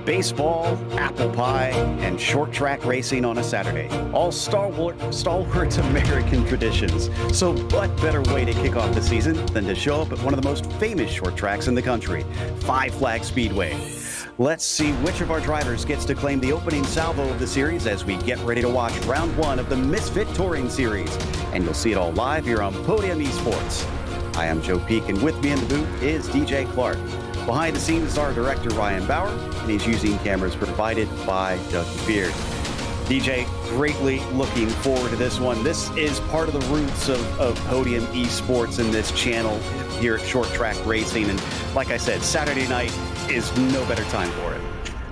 Baseball, apple pie, and short track racing on a Saturday. All stalwart American traditions. So what better way to kick off the season than to show up at one of the most famous short tracks in the country, Five Flags Speedway. Let's see which of our drivers gets to claim the opening salvo of the series as we get ready to watch round one of the Misfit Touring Series. And you'll see it all live here on Podium Esports. I am Joe Peak, and with me in the booth is DJ Clark. Behind the scenes is our director, Ryan Bauer, and he's using cameras provided by Dougie Beard. DJ, greatly looking forward to this one. This is part of the roots of Podium Esports and this channel here at Short Track Racing. And like I said, Saturday night is no better time for it.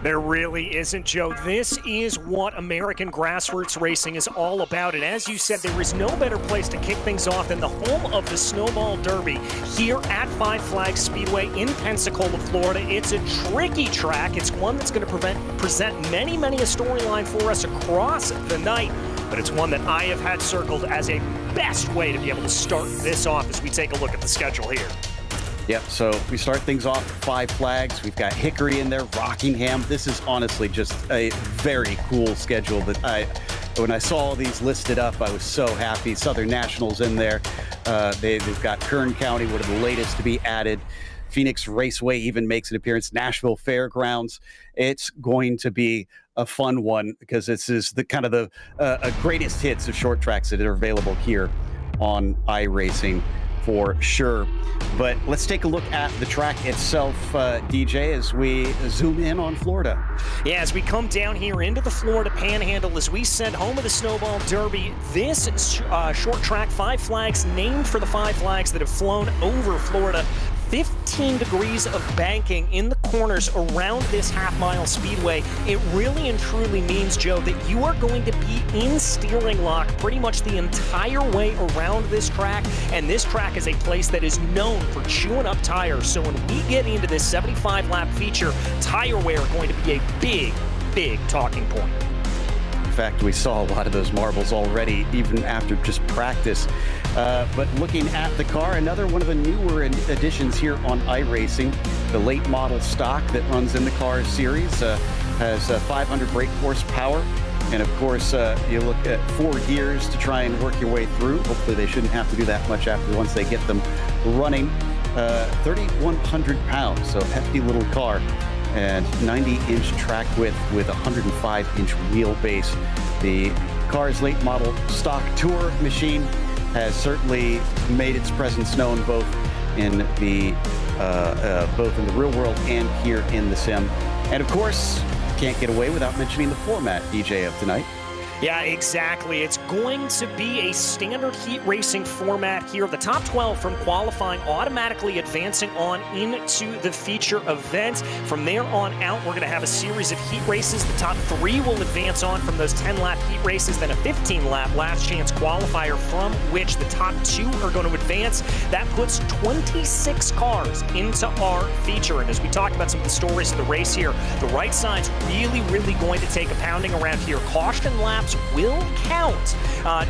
There really isn't, Joe. This is what American grassroots racing is all about. And as you said, there is no better place to kick things off than the home of the Snowball Derby here at Five Flags Speedway in Pensacola, Florida. It's a tricky track. It's one that's going to present many a storyline for us across the night. But it's one that I have had circled as a best way to be able to start this off as we take a look at the schedule here. Yep, so we start things off with Five Flags. We've got Hickory in there, Rockingham. This is honestly just a very cool schedule that when I saw all these listed up, I was so happy. Southern Nationals in there. They've got Kern County, one of the latest to be added. Phoenix Raceway even makes an appearance. Nashville Fairgrounds. It's going to be a fun one because this is the kind of the greatest hits of short tracks that are available here on iRacing for sure. But let's take a look at the track itself, DJ, as we zoom in on Florida. Yeah, as we come down here into the Florida Panhandle, as we said, home of the Snowball Derby, this short track, Five Flags, named for the Five Flags that have flown over Florida. 15 degrees of banking in the corners around this half-mile speedway. It really and truly means, Joe, that you are going to be in steering lock pretty much the entire way around this track, and this track is a place that is known for chewing up tires. So when we get into this 75-lap feature, tire wear going to be a big talking point. In fact, we saw a lot of those marbles already, even after just practice. But looking at the car, another one of the newer additions here on iRacing, the late model stock that runs in the Cars series, has 500 brake horsepower. And of course, you look at 4 gears to try and work your way through. Hopefully they shouldn't have to do that much after once they get them running. 3,100 pounds, so hefty little car. And 90-inch track width with 105-inch wheelbase. The car's late model stock tour machine has certainly made its presence known both in the real world and here in the sim. And of course, can't get away without mentioning the format, DJ, of tonight. Yeah, exactly. It's going to be a standard heat racing format here. The top 12 from qualifying automatically advancing on into the feature event. From there on out, we're going to have a series of heat races. The top 3 will advance on from those 10-lap heat races, then a 15-lap last chance qualifier from which the top 2 are going to advance. That puts 26 cars into our feature. And as we talked about some of the stories of the race here, the right side's really going to take a pounding around here. Caution laps will count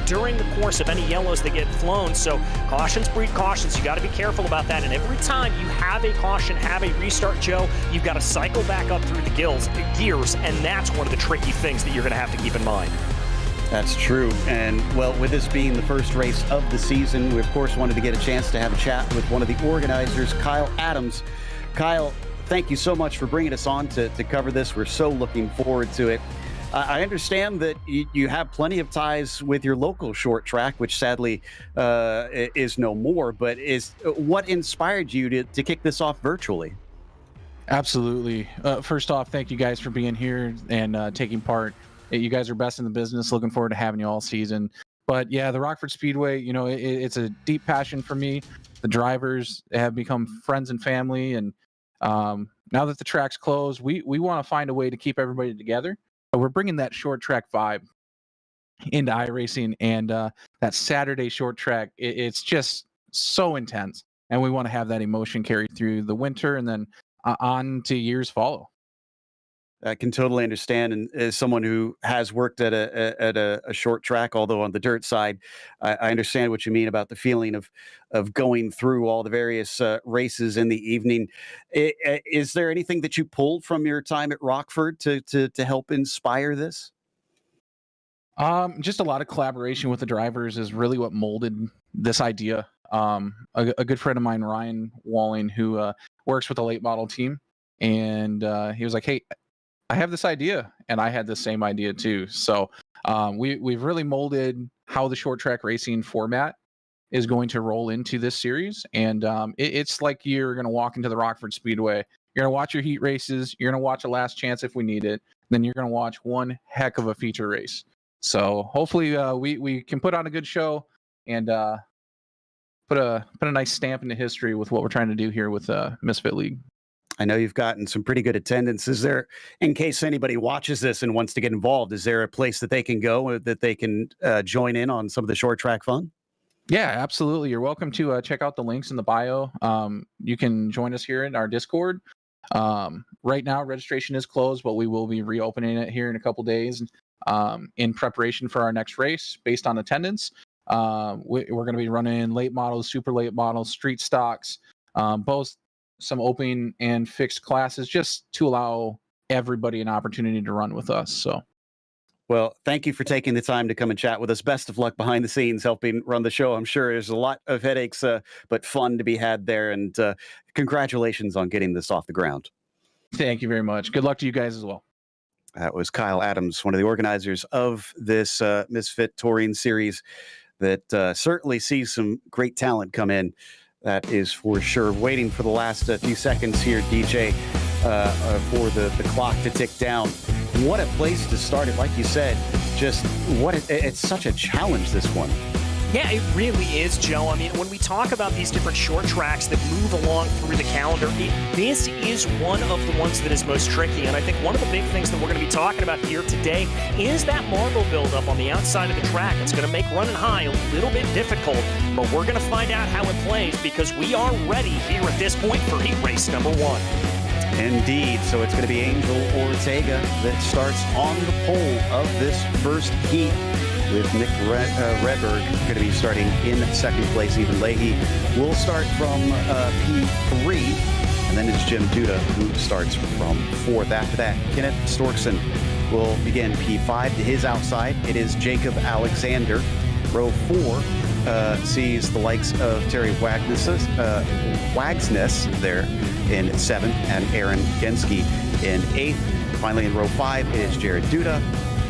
during the course of any yellows that get flown. So cautions breed cautions. You got to be careful about that. And every time you have a caution, have a restart, Joe, you've got to cycle back up through the gears, and that's one of the tricky things that you're going to have to keep in mind. That's true. And, well, with this being the first race of the season, we, of course, wanted to get a chance to have a chat with one of the organizers, Kyle Adams. Kyle, thank you so much for bringing us on to cover this. We're so looking forward to it. I understand that you have plenty of ties with your local short track, which sadly is no more, but what inspired you to kick this off virtually? Absolutely. First off, thank you guys for being here and taking part. You guys are best in the business. Looking forward to having you all season. But yeah, the Rockford Speedway, you know, it's a deep passion for me. The drivers have become friends and family. And now that the track's closed, we want to find a way to keep everybody together. We're bringing that short track vibe into iRacing, and that Saturday short track, it's just so intense. And we want to have that emotion carried through the winter and then on to years follow. I can totally understand, and as someone who has worked at a short track, although on the dirt side, I understand what you mean about the feeling of going through all the various races in the evening. Is there anything that you pulled from your time at Rockford to help inspire this? Just a lot of collaboration with the drivers is really what molded this idea. A good friend of mine, Ryan Walling, who works with the late model team, and he was like, "Hey, I have this idea," and I had the same idea too. So we've really molded how the short track racing format is going to roll into this series, and it's like you're going to walk into the Rockford Speedway. You're going to watch your heat races. You're going to watch a last chance if we need it. Then you're going to watch one heck of a feature race. So hopefully we can put on a good show and put a nice stamp into history with what we're trying to do here with Misfit League. I know you've gotten some pretty good attendance. Is there, in case anybody watches this and wants to get involved, is there a place that they can go that they can join in on some of the short track fun? Yeah, absolutely. You're welcome to check out the links in the bio. You can join us here in our Discord. Right now, registration is closed, but we will be reopening it here in a couple days in preparation for our next race based on attendance. We're going to be running late models, super late models, street stocks, both some open and fixed classes, just to allow everybody an opportunity to run with us. So, well, thank you for taking the time to come and chat with us. Best of luck behind the scenes helping run the show. I'm sure there's a lot of headaches, but fun to be had there. And congratulations on getting this off the ground. Thank you very much. Good luck to you guys as well. That was Kyle Adams, one of the organizers of this Misfit Touring Series that certainly sees some great talent come in. That is for sure. Waiting for the last few seconds here, DJ, for the clock to tick down. What a place to start it. Like you said, just it's such a challenge, this one. Yeah, it really is, Joe. I mean, when we talk about these different short tracks that move along through the calendar, this is one of the ones that is most tricky. And I think one of the big things that we're going to be talking about here today is that marble buildup on the outside of the track. It's going to make running high a little bit difficult, but we're going to find out how it plays because we are ready here at this point for heat race number 1. Indeed. So it's going to be Angel Ortega that starts on the pole of this first heat, with Nick Redberg going to be starting in second place. Ethan Leahy will start from P3, and then it's Jim Duda who starts from 4th. After that, Kenneth Storkson will begin P5. To his outside, it is Jacob Alexander. Row 4 sees the likes of Terry Wagsness there in 7th, and Aaron Genske in 8th. Finally, in row 5, it is Jared Duda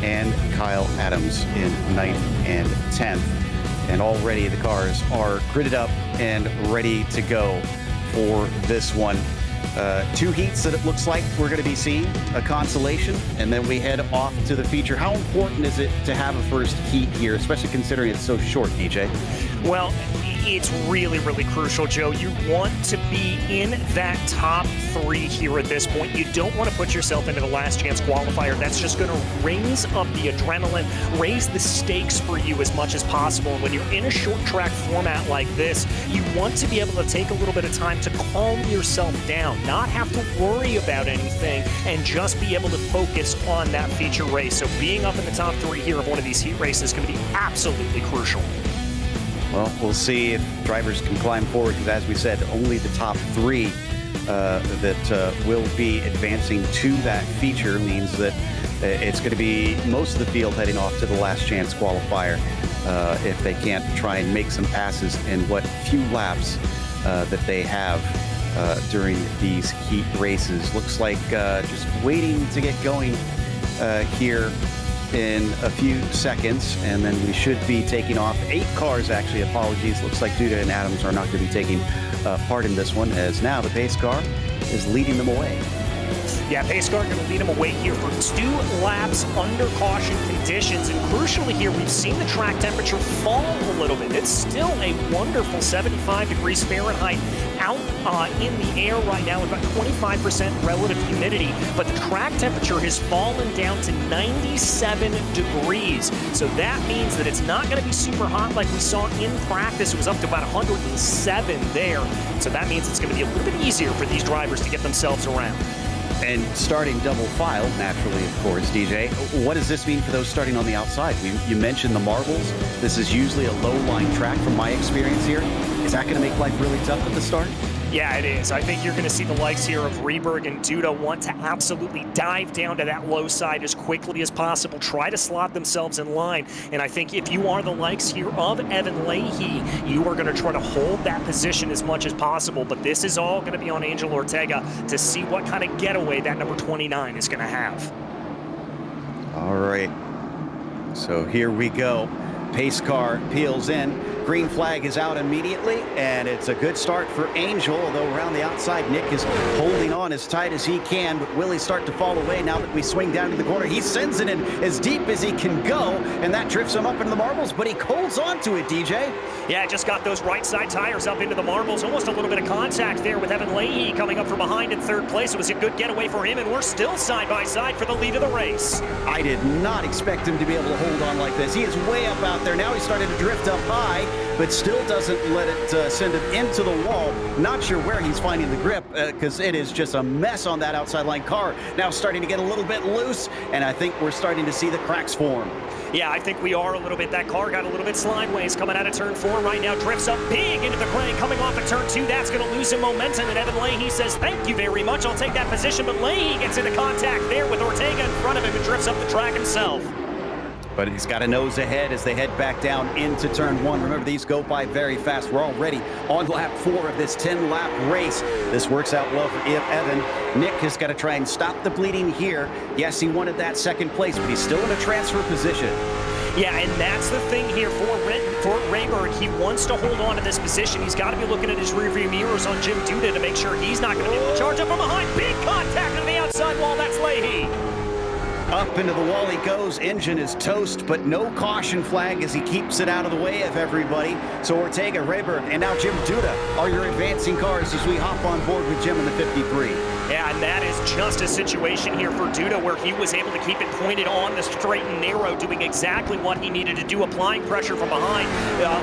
and Kyle Adams in 9th and 10th. And already the cars are gridded up and ready to go for this one. 2 heats that it looks like we're going to be seeing, a consolation, and then we head off to the feature. How important is it to have a first heat here, especially considering it's so short, DJ? Well, it's really, really crucial, Joe. You want to be in that top 3 here at this point. You don't want to put yourself into the last chance qualifier. That's just going to raise up the adrenaline, raise the stakes for you as much as possible. And when you're in a short track format like this, you want to be able to take a little bit of time to calm yourself down, not have to worry about anything, and just be able to focus on that feature race. So being up in the top 3 here of one of these heat races is going to be absolutely crucial. Well, we'll see if drivers can climb forward, because as we said, only the top 3 that will be advancing to that feature means that it's going to be most of the field heading off to the last chance qualifier if they can't try and make some passes in what few laps that they have during these heat races. Looks like just waiting to get going here in a few seconds, and then we should be taking off 8 cars, actually. Apologies. Looks like Duda and Adams are not going to be taking part in this one, as now the pace car is leading them away. Yeah, pace car going to lead them away here for 2 laps under caution conditions. And crucially here, we've seen the track temperature fall a little bit. It's still a wonderful 75 degrees Fahrenheit out in the air right now with about 25% relative humidity. But the track temperature has fallen down to 97 degrees. So that means that it's not going to be super hot like we saw in practice. It was up to about 107 there. So that means it's going to be a little bit easier for these drivers to get themselves around. And starting double file, naturally, of course, DJ. What does this mean for those starting on the outside? You mentioned the marbles. This is usually a low-line track from my experience here. Is that going to make life really tough at the start? Yeah, it is. I think you're going to see the likes here of Rehberg and Duda want to absolutely dive down to that low side as quickly as possible, try to slot themselves in line. And I think if you are the likes here of Evan Leahy, you are going to try to hold that position as much as possible. But this is all going to be on Angel Ortega to see what kind of getaway that number 29 is going to have. All right. So here we go. Pace car peels in. Green flag is out immediately, and it's a good start for Angel, although around the outside, Nick is holding on as tight as he can, but will he start to fall away now that we swing down to the corner? He sends it in as deep as he can go, and that drifts him up into the marbles, but he holds on to it, DJ. Yeah, just got those right side tires up into the marbles. Almost a little bit of contact there with Evan Leahy coming up from behind in third place. It was a good getaway for him, and we're still side by side for the lead of the race. I did not expect him to be able to hold on like this. He is way up out there. Now he's starting to drift up high, but still doesn't let it send it into the wall. Not sure where he's finding the grip because it is just a mess on that outside line car. Now starting to get a little bit loose, and I think we're starting to see the cracks form. Yeah, I think we are a little bit. That car got a little bit slideways coming out of turn 4 right now. Drifts up big into the crane coming off of turn 2. That's going to lose some momentum. And Evan Leahy says, thank you very much. I'll take that position. But Leahy gets into contact there with Ortega in front of him and drifts up the track himself. But he's got a nose ahead as they head back down into turn 1. Remember, these go by very fast. We're already on lap 4 of this 10-lap race. This works out well for Evan. Nick has got to try and stop the bleeding here. Yes, he wanted that second place, but he's still in a transfer position. Yeah, and that's the thing here for Rehberg. He wants to hold on to this position. He's got to be looking at his rearview mirrors on Jim Duda to make sure he's not going to be able to charge up from behind. Big contact on the outside wall. That's Leahy. Up into the wall he goes. Engine is toast, but no caution flag as he keeps it out of the way of everybody. So Ortega, Rehberg, and now Jim Duda are your advancing cars as we hop on board with Jim in the 53. Yeah, and that is just a situation here for Duda where he was able to keep it pointed on the straight and narrow, doing exactly what he needed to do, applying pressure from behind.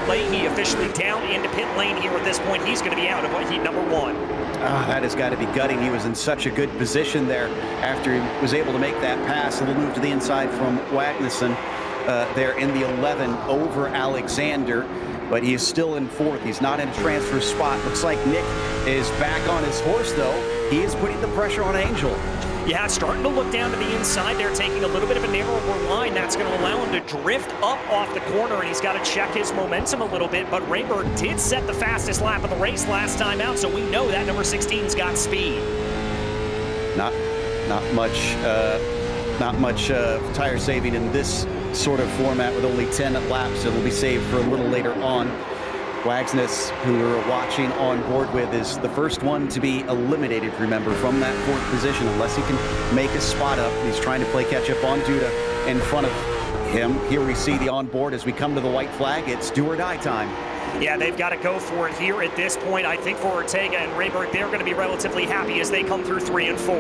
Leahy officially down into pit lane here at this point. He's going to be out of heat number 1. That has got to be gutting. He was in such a good position there after he was able to make that pass. A little move to the inside from Wagnussen there in the 11 over Alexander. But he is still in 4th. He's not in a transfer spot. Looks like Nick is back on his horse, though. He is putting the pressure on Angel. Yeah, starting to look down to the inside there, taking a little bit of a narrower line. That's going to allow him to drift up off the corner, and he's got to check his momentum a little bit. But Rehberg did set the fastest lap of the race last time out, so we know that number 16's got speed. Not much tire saving in this sort of format with only 10 laps. It'll be saved for a little later on. Wagsness, who we're watching on board with, is the first one to be eliminated, remember, from that 4th position, unless he can make a spot up. He's trying to play catch-up on Duda in front of him. Here we see the onboard as we come to the white flag. It's do or die time. Yeah, they've got to go for it here at this point. I think for Ortega and Rehberg, they're going to be relatively happy as they come through 3 and 4.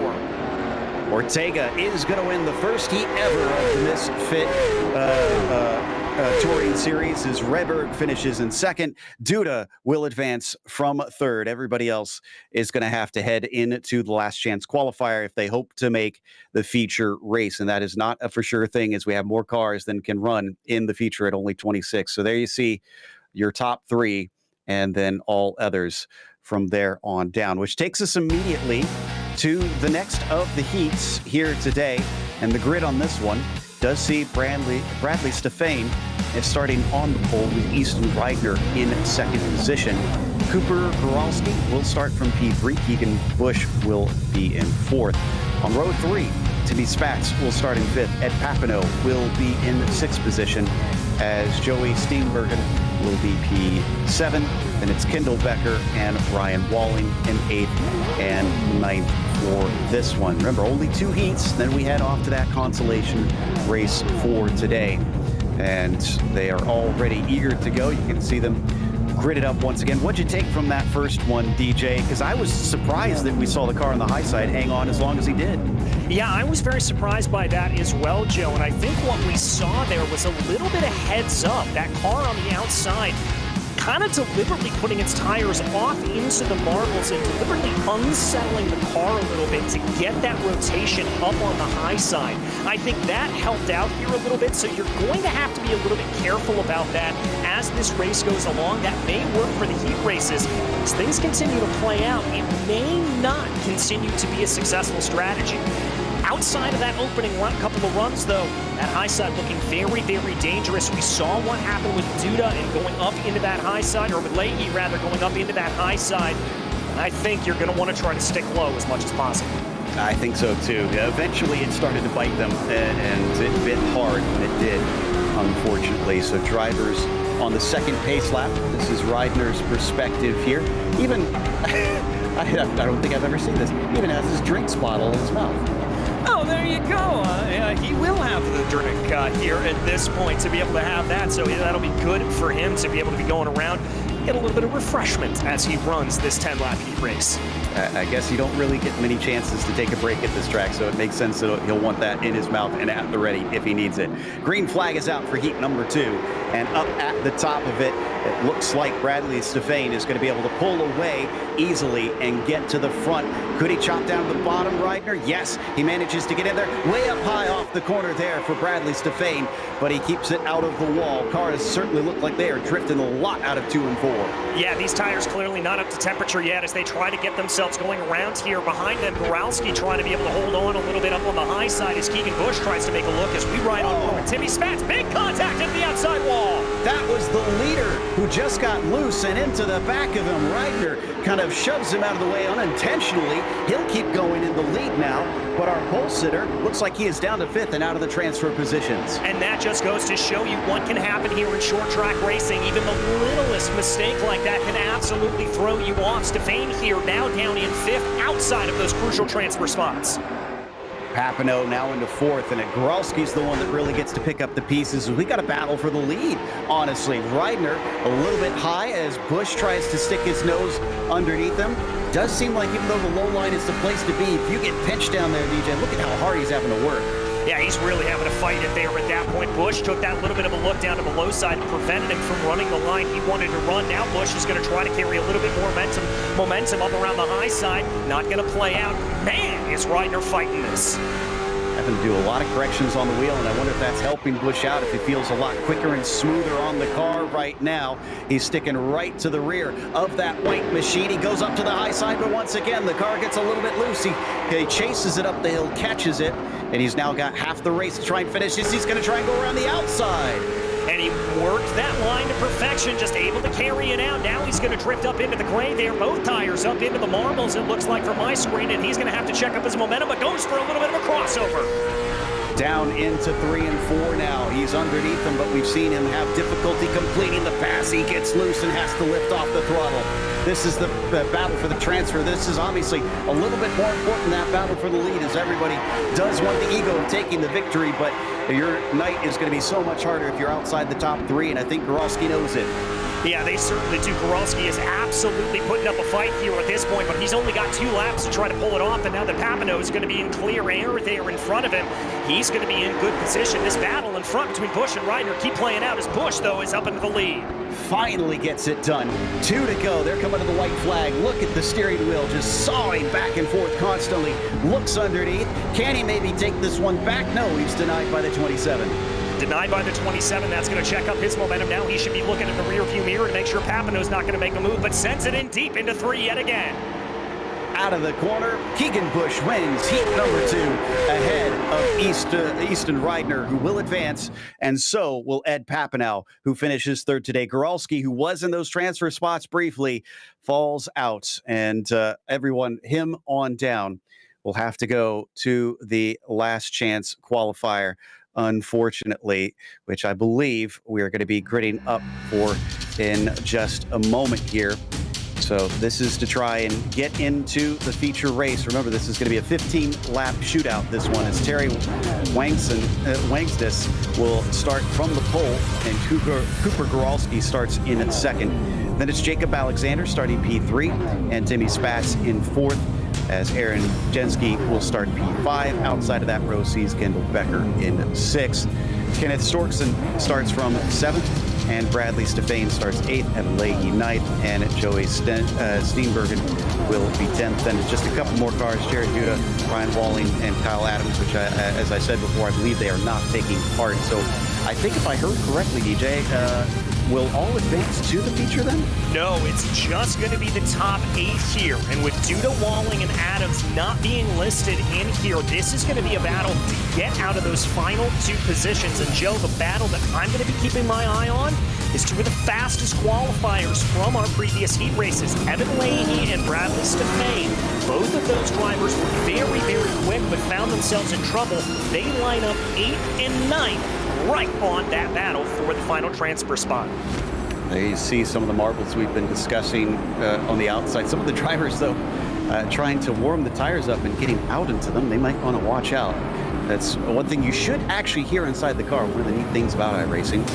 Ortega is going to win the first heat ever of the Misfit Touring Series as Rehberg finishes in 2nd. Duda will advance from 3rd. Everybody else is going to have to head into the last chance qualifier if they hope to make the feature race. And that is not a for sure thing, as we have more cars than can run in the feature at only 26. So there you see your top 3 and then all others from there on down, which takes us immediately to the next of the heats here today. And the grid on this one does see Bradley Stefane is starting on the pole with Easton Reidner in 2nd position. Cooper Goralski will start from P3. Keegan Busch will be in 4th. On row 3, Timmy Spatz will start in 5th. Ed Papineau will be in 6th position as Joey Steenbergen will be P7. Then it's Kendall Becker and Ryan Walling in 8th and 9th for this one. Remember, only 2 heats, then we head off to that consolation race for today. And they are already eager to go. You can see them gridded up once again. What'd you take from that first one, DJ? Because I was surprised that we saw the car on the high side hang on as long as he did. Yeah, I was very surprised by that as well, Joe. And I think what we saw there was a little bit of heads up. That car on the outside kind of deliberately putting its tires off into the marbles and deliberately unsettling the car a little bit to get that rotation up on the high side. I think that helped out here a little bit, so you're going to have to be a little bit careful about that as this race goes along. That may work for the heat races. As things continue to play out, it may not continue to be a successful strategy. Outside of that opening couple of runs, though, that high side looking very, very dangerous. We saw what happened with Duda and going up into that high side, or with Leahy, rather, going up into that high side. I think you're going to want to try to stick low as much as possible. I think so, too. Eventually, it started to bite them, and it bit hard when it did, unfortunately. So drivers on the second pace lap. This is Reidner's perspective here. Even, I don't think I've ever seen this, even has his drinks bottle in his mouth. Oh, there you go. He will have the drink here at this point to be able to have that, so that'll be good for him to be able to be going around, get a little bit of refreshment as he runs this 10-lap heat race. I guess you don't really get many chances to take a break at this track, so it makes sense that he'll want that in his mouth and at the ready if he needs it. Green flag is out for heat number 2, and up at the top of it, it looks like Bradley Stefane is going to be able to pull away easily and get to the front. Could he chop down to the bottom, Reidner? Yes, he manages to get in there. Way up high off the corner there for Bradley Stefane, but he keeps it out of the wall. Cars certainly look like they are drifting a lot out of 2 and 4. Yeah, these tires clearly not up to temperature yet as they try to get themselves going around here. Behind them, Goralski trying to be able to hold on a little bit up on the high side as Keegan Busch tries to make a look as we ride on forward. Timmy Spats, big contact at the outside wall. That was the leader who just got loose, and into the back of him, Reidner kind of shoves him out of the way unintentionally. He'll keep going in the lead now, but our pole sitter looks like he is down to 5th and out of the transfer positions. And that just goes to show you what can happen here in short track racing. Even the littlest mistake like that can absolutely throw you off. Stefane here now down in 5th, outside of those crucial transfer spots. Papineau now into 4th, and Goralski's the one that really gets to pick up the pieces. We got a battle for the lead, honestly. Reidner a little bit high as Busch tries to stick his nose underneath him. Does seem like even though the low line is the place to be, if you get pinched down there, DJ, look at how hard he's having to work. Yeah, he's really having to fight it there at that point. Busch took that little bit of a look down to the low side and prevented him from running the line he wanted to run. Now Busch is going to try to carry a little bit more momentum up around the high side. Not going to play out. Man, is Reidner fighting this. Having to do a lot of corrections on the wheel, and I wonder if that's helping Busch out, if he feels a lot quicker and smoother on the car right now. He's sticking right to the rear of that white machine. He goes up to the high side, but once again, the car gets a little bit loose. He chases it up the hill, catches it, and he's now got half the race to try and finish this. He's going to try and go around the outside. And he worked that line to perfection, just able to carry it out. Now he's going to drift up into the gray there. Both tires up into the marbles, it looks like from my screen, and he's going to have to check up his momentum, but goes for a little bit of a crossover. Down into 3 and 4 now. He's underneath him, but we've seen him have difficulty completing the pass. He gets loose and has to lift off the throttle. This is the battle for the transfer. This is obviously a little bit more important than that battle for the lead, as everybody does want the ego of taking the victory, but your night is going to be so much harder if you're outside the top 3, and I think Goralski knows it. Yeah, they certainly do. Goralski is absolutely putting up a fight here at this point, but he's only got 2 laps to try to pull it off, and now that Papineau is going to be in clear air there in front of him, he's going to be in good position. This battle in front between Busch and Reidner keep playing out as Busch, though, is up into the lead. Finally gets it done. 2 to go. They're coming to the white flag. Look at the steering wheel just sawing back and forth constantly. Looks underneath. Can he maybe take this one back? No, he's denied by the 27. Denied by the 27. That's going to check up his momentum. Now he should be looking at the rearview mirror to make sure Papineau's not going to make a move, but sends it in deep into 3 yet again. Out of the corner, Keegan Busch wins heat number 2 ahead of Easton Reidner, who will advance, and so will Ed Papineau, who finishes 3rd today. Goralski, who was in those transfer spots briefly, falls out, and everyone, him on down, will have to go to the last chance qualifier, unfortunately, which I believe we are going to be gritting up for in just a moment here. So this is to try and get into the feature race. Remember, this is going to be a 15-lap shootout, this one, as Terry Wangsness will start from the pole, and Cooper Goralski starts in 2nd. Then it's Jacob Alexander starting P3, and Timmy Spats in 4th, as Aaron Jensky will start P5. Outside of that row sees Kendall Becker in 6th. Kenneth Storkson starts from 7th. and Bradley Stefane starts 8th, Evan Leahy 9th, and Joey Steenbergen will be 10th. And just a couple more cars, Jared Duda, Ryan Walling, and Kyle Adams, which, as I said before, I believe they are not taking part. So I think if I heard correctly, DJ, will all advance to the feature then? No, it's just going to be the top 8 here. And with Duda, Walling, and Adams not being listed in here, this is going to be a battle to get out of those final 2 positions. And Joe, the battle that I'm going to be keeping my eye on is 2 of the fastest qualifiers from our previous heat races, Evan Leahy and Bradley Stefane. Both of those drivers were very, very quick, but found themselves in trouble. They line up 8th and 9th right on that battle for the final transfer spot. There you see some of the marbles we've been discussing on the outside. Some of the drivers, though, trying to warm the tires up and getting out into them. They might want to watch out. That's one thing you should actually hear inside the car. One of the neat things about iRacing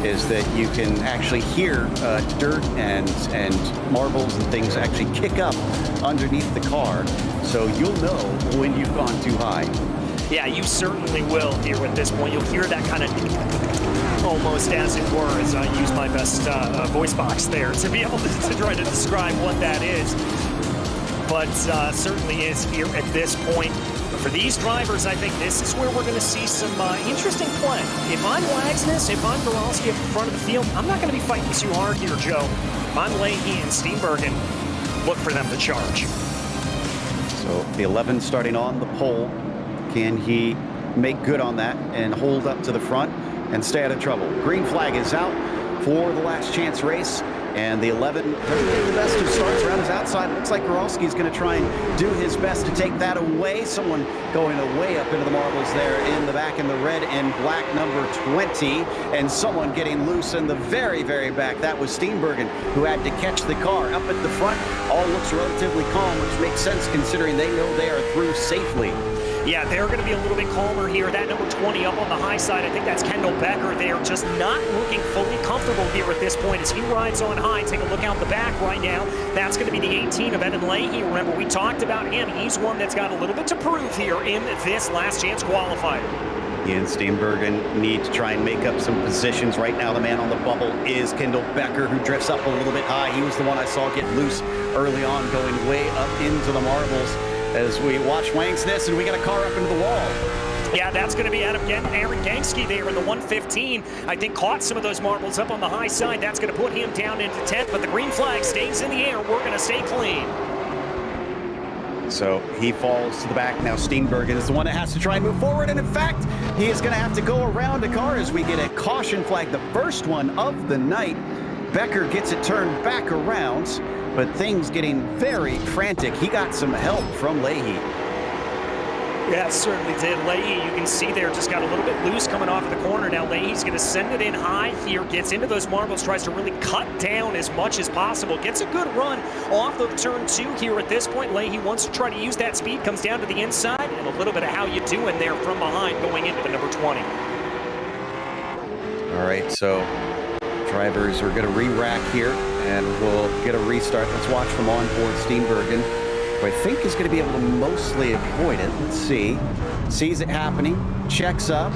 is that you can actually hear dirt and marbles and things actually kick up underneath the car. So you'll know when you've gone too high. Yeah, you certainly will here at this point. You'll hear that kind of almost as it were, as I use my best voice box there to be able to try to describe what that is. But certainly is here at this point. But for these drivers, I think this is where we're going to see some interesting play. If I'm Wagsness, if I'm Goralski at the front of the field, I'm not going to be fighting too hard here, Joe. If I'm Leahy and Steenbergen, look for them to charge. So the 11 starting on the pole. Can he make good on that and hold up to the front and stay out of trouble? Green flag is out for the last chance race, and the 11 doesn't get the best of starts around his outside. Looks like Goralski's going to try and do his best to take that away. Someone going way up into the marbles there in the back in the red and black number 20, and someone getting loose in the very, very back. That was Steenbergen, who had to catch the car. Up at the front, all looks relatively calm, which makes sense considering they know they are through safely. Yeah, they're going to be a little bit calmer here. That number 20 up on the high side, I think that's Kendall Becker there, just not looking fully comfortable here at this point as he rides on high. Take a look out the back right now. That's going to be the 18 of Evan Leahy. Remember, we talked about him. He's one that's got a little bit to prove here in this last chance qualifier. He and Steenbergen need to try and make up some positions. Right now, the man on the bubble is Kendall Becker, who drifts up a little bit high. He was the one I saw get loose early on, going way up into the marbles. As we watch Wangsness, and we got a car up into the wall. Yeah, that's going to be Aaron Gangsky there in the 115. I think caught some of those marbles up on the high side. That's going to put him down into 10th, but the green flag stays in the air. We're going to stay clean. So he falls to the back. Now Steenbergen is the one that has to try and move forward, and in fact, he is going to have to go around a car as we get a caution flag, the first one of the night. Becker gets it turned back around, but things getting very frantic. He got some help from Leahy. Yeah, certainly did. Leahy, you can see there, just got a little bit loose coming off the corner. Now Leahy's going to send it in high here, gets into those marbles, tries to really cut down as much as possible. Gets a good run off of turn 2 here at this point. Leahy wants to try to use that speed, comes down to the inside, and a little bit of how you doing there from behind going into the number 20. All right, so drivers are going to re-rack here, and we'll get a restart. Let's watch from onboard Steenbergen, who I think is going to be able to mostly avoid it. Let's see. Sees it happening, checks up,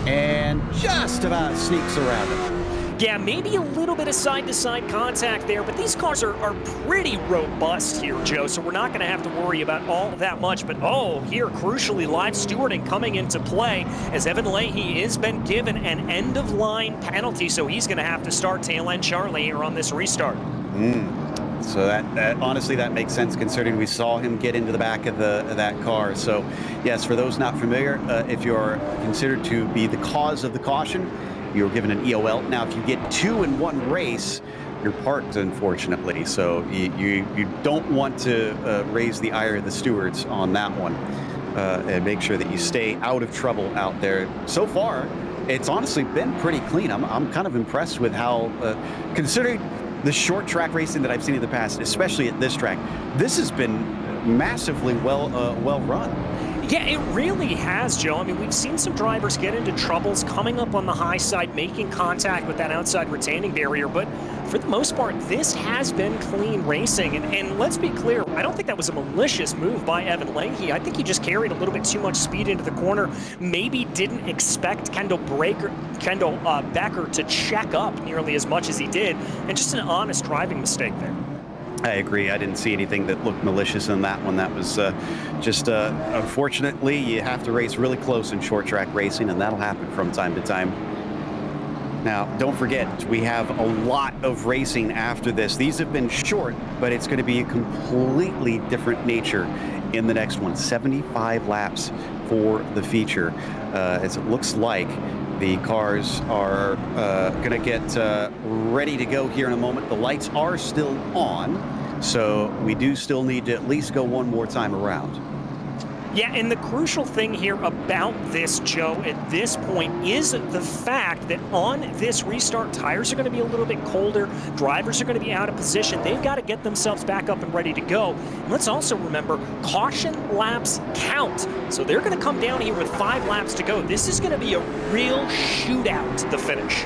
and just about sneaks around him. Yeah, maybe a little bit of side-to-side contact there, but these cars are pretty robust here, Joe, so we're not going to have to worry about all that much. But, oh, here, crucially, live stewarding coming into play as Evan Leahy has been given an end-of-line penalty, so he's going to have to start tail-end Charlie here on this restart. So that honestly, that makes sense considering we saw him get into the back of that car. So, yes, for those not familiar, if you're considered to be the cause of the caution, you're given an EOL. Now, if you get 2 in one race, you're parked, unfortunately. So you don't want to raise the ire of the stewards on that one, and make sure that you stay out of trouble out there. So far, it's honestly been pretty clean. I'm kind of impressed with how, considering the short track racing that I've seen in the past, especially at this track, this has been massively well run. Yeah, it really has, Joe. I mean, we've seen some drivers get into troubles coming up on the high side, making contact with that outside retaining barrier, but for the most part, this has been clean racing. And let's be clear, I don't think that was a malicious move by Evan Leahy. I think he just carried a little bit too much speed into the corner, maybe didn't expect Kendall Becker to check up nearly as much as he did, and just an honest driving mistake there. I agree. I didn't see anything that looked malicious in that one. That was just, unfortunately, you have to race really close in short track racing, and that'll happen from time to time. Now, don't forget, we have a lot of racing after this. These have been short, but it's going to be a completely different nature in the next one. 75 laps for the feature, as it looks like the cars are going to get ready to go here in a moment. The lights are still on, so we do still need to at least go one more time around. Yeah, and the crucial thing here about this, Joe, at this point is the fact that on this restart, tires are going to be a little bit colder, drivers are going to be out of position. They've got to get themselves back up and ready to go. And let's also remember, caution laps count. So they're going to come down here with 5 laps to go. This is going to be a real shootout to the finish.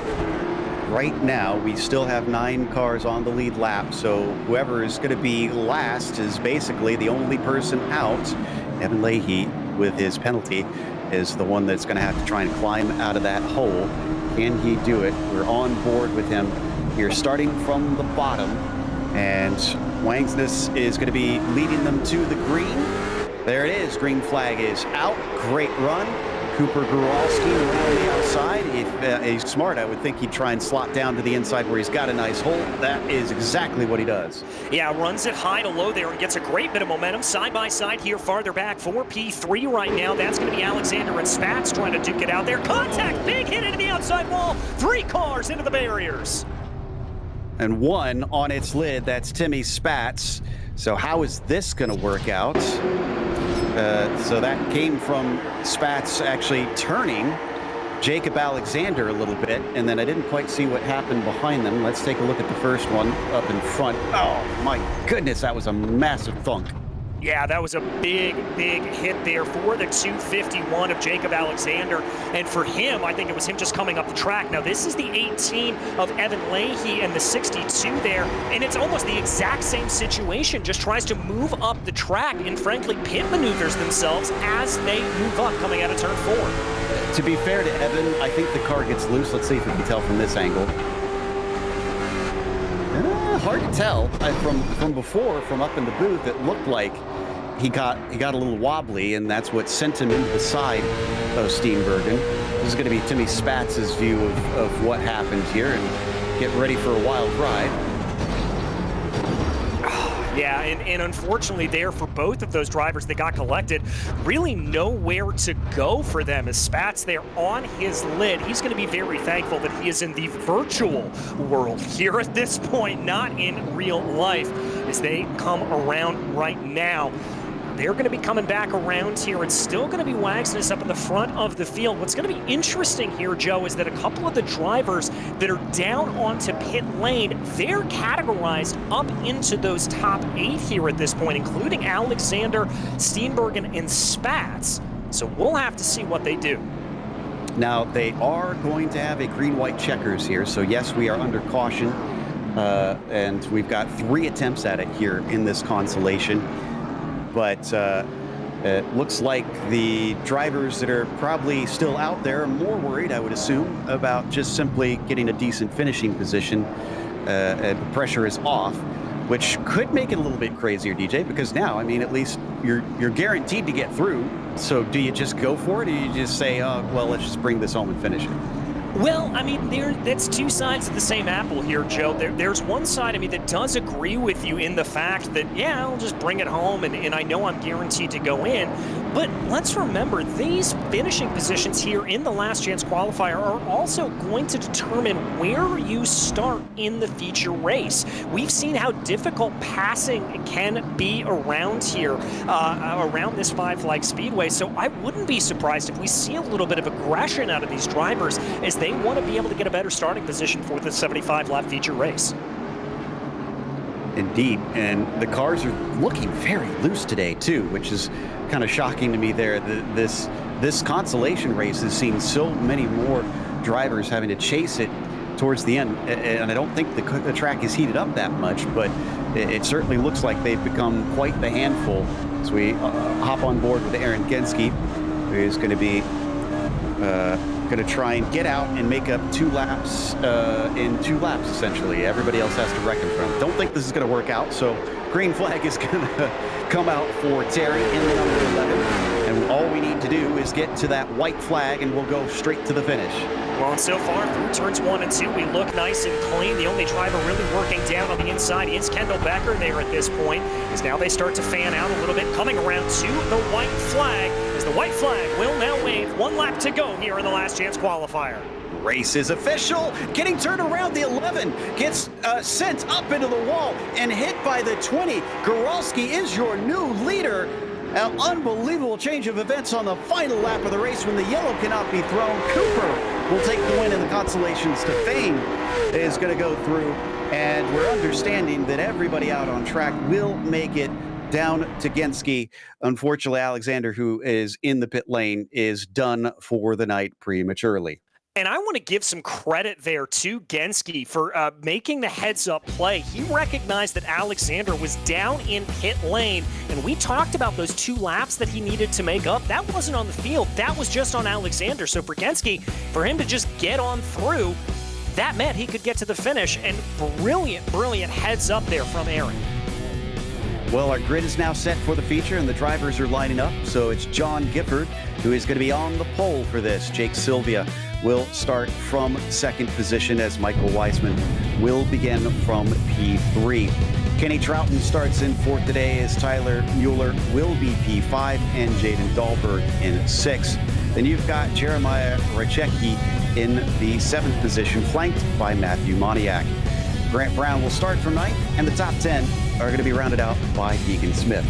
Right now, we still have 9 cars on the lead lap, so whoever is going to be last is basically the only person out. Evan Leahy, with his penalty, is the one that's going to have to try and climb out of that hole. Can he do it? We're on board with him here, starting from the bottom, and Wangsness is going to be leading them to the green. There it is. Green flag is out. Great run. Cooper Guralski around the outside. If he's smart, I would think he'd try and slot down to the inside where he's got a nice hole. That is exactly what he does. Yeah, runs it high to low there and gets a great bit of momentum. Side by side here, farther back for P3 right now. That's going to be Alexander and Spats trying to duke it out there. Contact, big hit into the outside wall. 3 cars into the barriers. And 1 on its lid, that's Timmy Spats. So how is this going to work out? So that came from Spats actually turning Jacob Alexander a little bit, and then I didn't quite see what happened behind them. Let's take a look at the first one up in front. Oh my goodness, that was a massive thunk. Yeah, that was a big, big hit there for the 251 of Jacob Alexander. And for him, I think it was him just coming up the track. Now, this is the 18 of Evan Leahy and the 62 there. And it's almost the exact same situation. Just tries to move up the track and, frankly, pit maneuvers themselves as they move up coming out of turn 4. To be fair to Evan, I think the car gets loose. Let's see if we can tell from this angle. Hard to tell. From before, from up in the booth, it looked like he got a little wobbly, and that's what sent him into the side of Steenbergen. This is going to be Timmy Spats' view of what happened here, and get ready for a wild ride. Yeah, and unfortunately there for both of those drivers that got collected, really nowhere to go for them as Spats there on his lid. He's going to be very thankful that he is in the virtual world here at this point, not in real life, as they come around right now. They're going to be coming back around here. It's still going to be Wagsness up in the front of the field. What's going to be interesting here, Joe, is that a couple of the drivers that are down onto pit lane, they're categorized up into those top 8 here at this point, including Alexander, Steenbergen, and Spats. So we'll have to see what they do. Now, they are going to have a green-white checkers here. So, yes, we are under caution. And we've got 3 attempts at it here in this consolation. But it looks like the drivers that are probably still out there are more worried, I would assume, about just simply getting a decent finishing position, and the pressure is off, which could make it a little bit crazier, DJ, because now, I mean, at least you're guaranteed to get through. So do you just go for it, or do you just say, oh, well, let's just bring this home and finish it? Well, I mean, that's 2 sides of the same apple here, Joe. There's one side of me that does agree with you in the fact that, yeah, I'll just bring it home, and I know I'm guaranteed to go in. But let's remember, these finishing positions here in the last chance qualifier are also going to determine where you start in the feature race. We've seen how difficult passing can be around here, around this Five Flags Speedway. So I wouldn't be surprised if we see a little bit of aggression out of these drivers as they want to be able to get a better starting position for the 75-lap feature race. Indeed, and the cars are looking very loose today too, which is kind of shocking to me there. This consolation race has seen so many more drivers having to chase it towards the end, and I don't think the track is heated up that much, but it certainly looks like they've become quite the handful. So we hop on board with Aaron Genske, who is going to be going to try and get out and make up 2 laps in 2 laps, essentially. Everybody else has to reckon from. Don't think this is going to work out, so green flag is going to come out for Terry in the number 11. And all we need to do is get to that white flag, and we'll go straight to the finish. Well, and so far through turns 1 and 2, we look nice and clean. The only driver really working down on the inside is Kendall Becker there at this point, as now they start to fan out a little bit, coming around to the white flag, as the white flag will now wave. 1 lap to go here in the last chance qualifier. Race is official. Getting turned around, the 11 gets sent up into the wall and hit by the 20. Goralski is your new leader. An unbelievable change of events on the final lap of the race when the yellow cannot be thrown. Cooper will take the win, and the consolations to fame is going to go through. And we're understanding that everybody out on track will make it down to Genske. Unfortunately, Alexander, who is in the pit lane, is done for the night prematurely. And I want to give some credit there to Genske for making the heads-up play. He recognized that Alexander was down in pit lane, and we talked about those 2 laps that he needed to make up. That wasn't on the field. That was just on Alexander. So for Genske, for him to just get on through, that meant he could get to the finish. And brilliant, brilliant heads-up there from Aaron. Well, our grid is now set for the feature, and the drivers are lining up. So it's John Gifford who is going to be on the pole for this. Jake Sylvia will start from 2nd position, as Michael Weisman will begin from P3. Kenny Troughton starts in 4th today, as Tyler Mueller will be P5 and Jaden Dahlberg in 6th. Then you've got Jeremiah Rachecki in the 7th position, flanked by Matthew Moniak. Grant Brown will start from 9th, and the top 10 are going to be rounded out by Keegan Smith.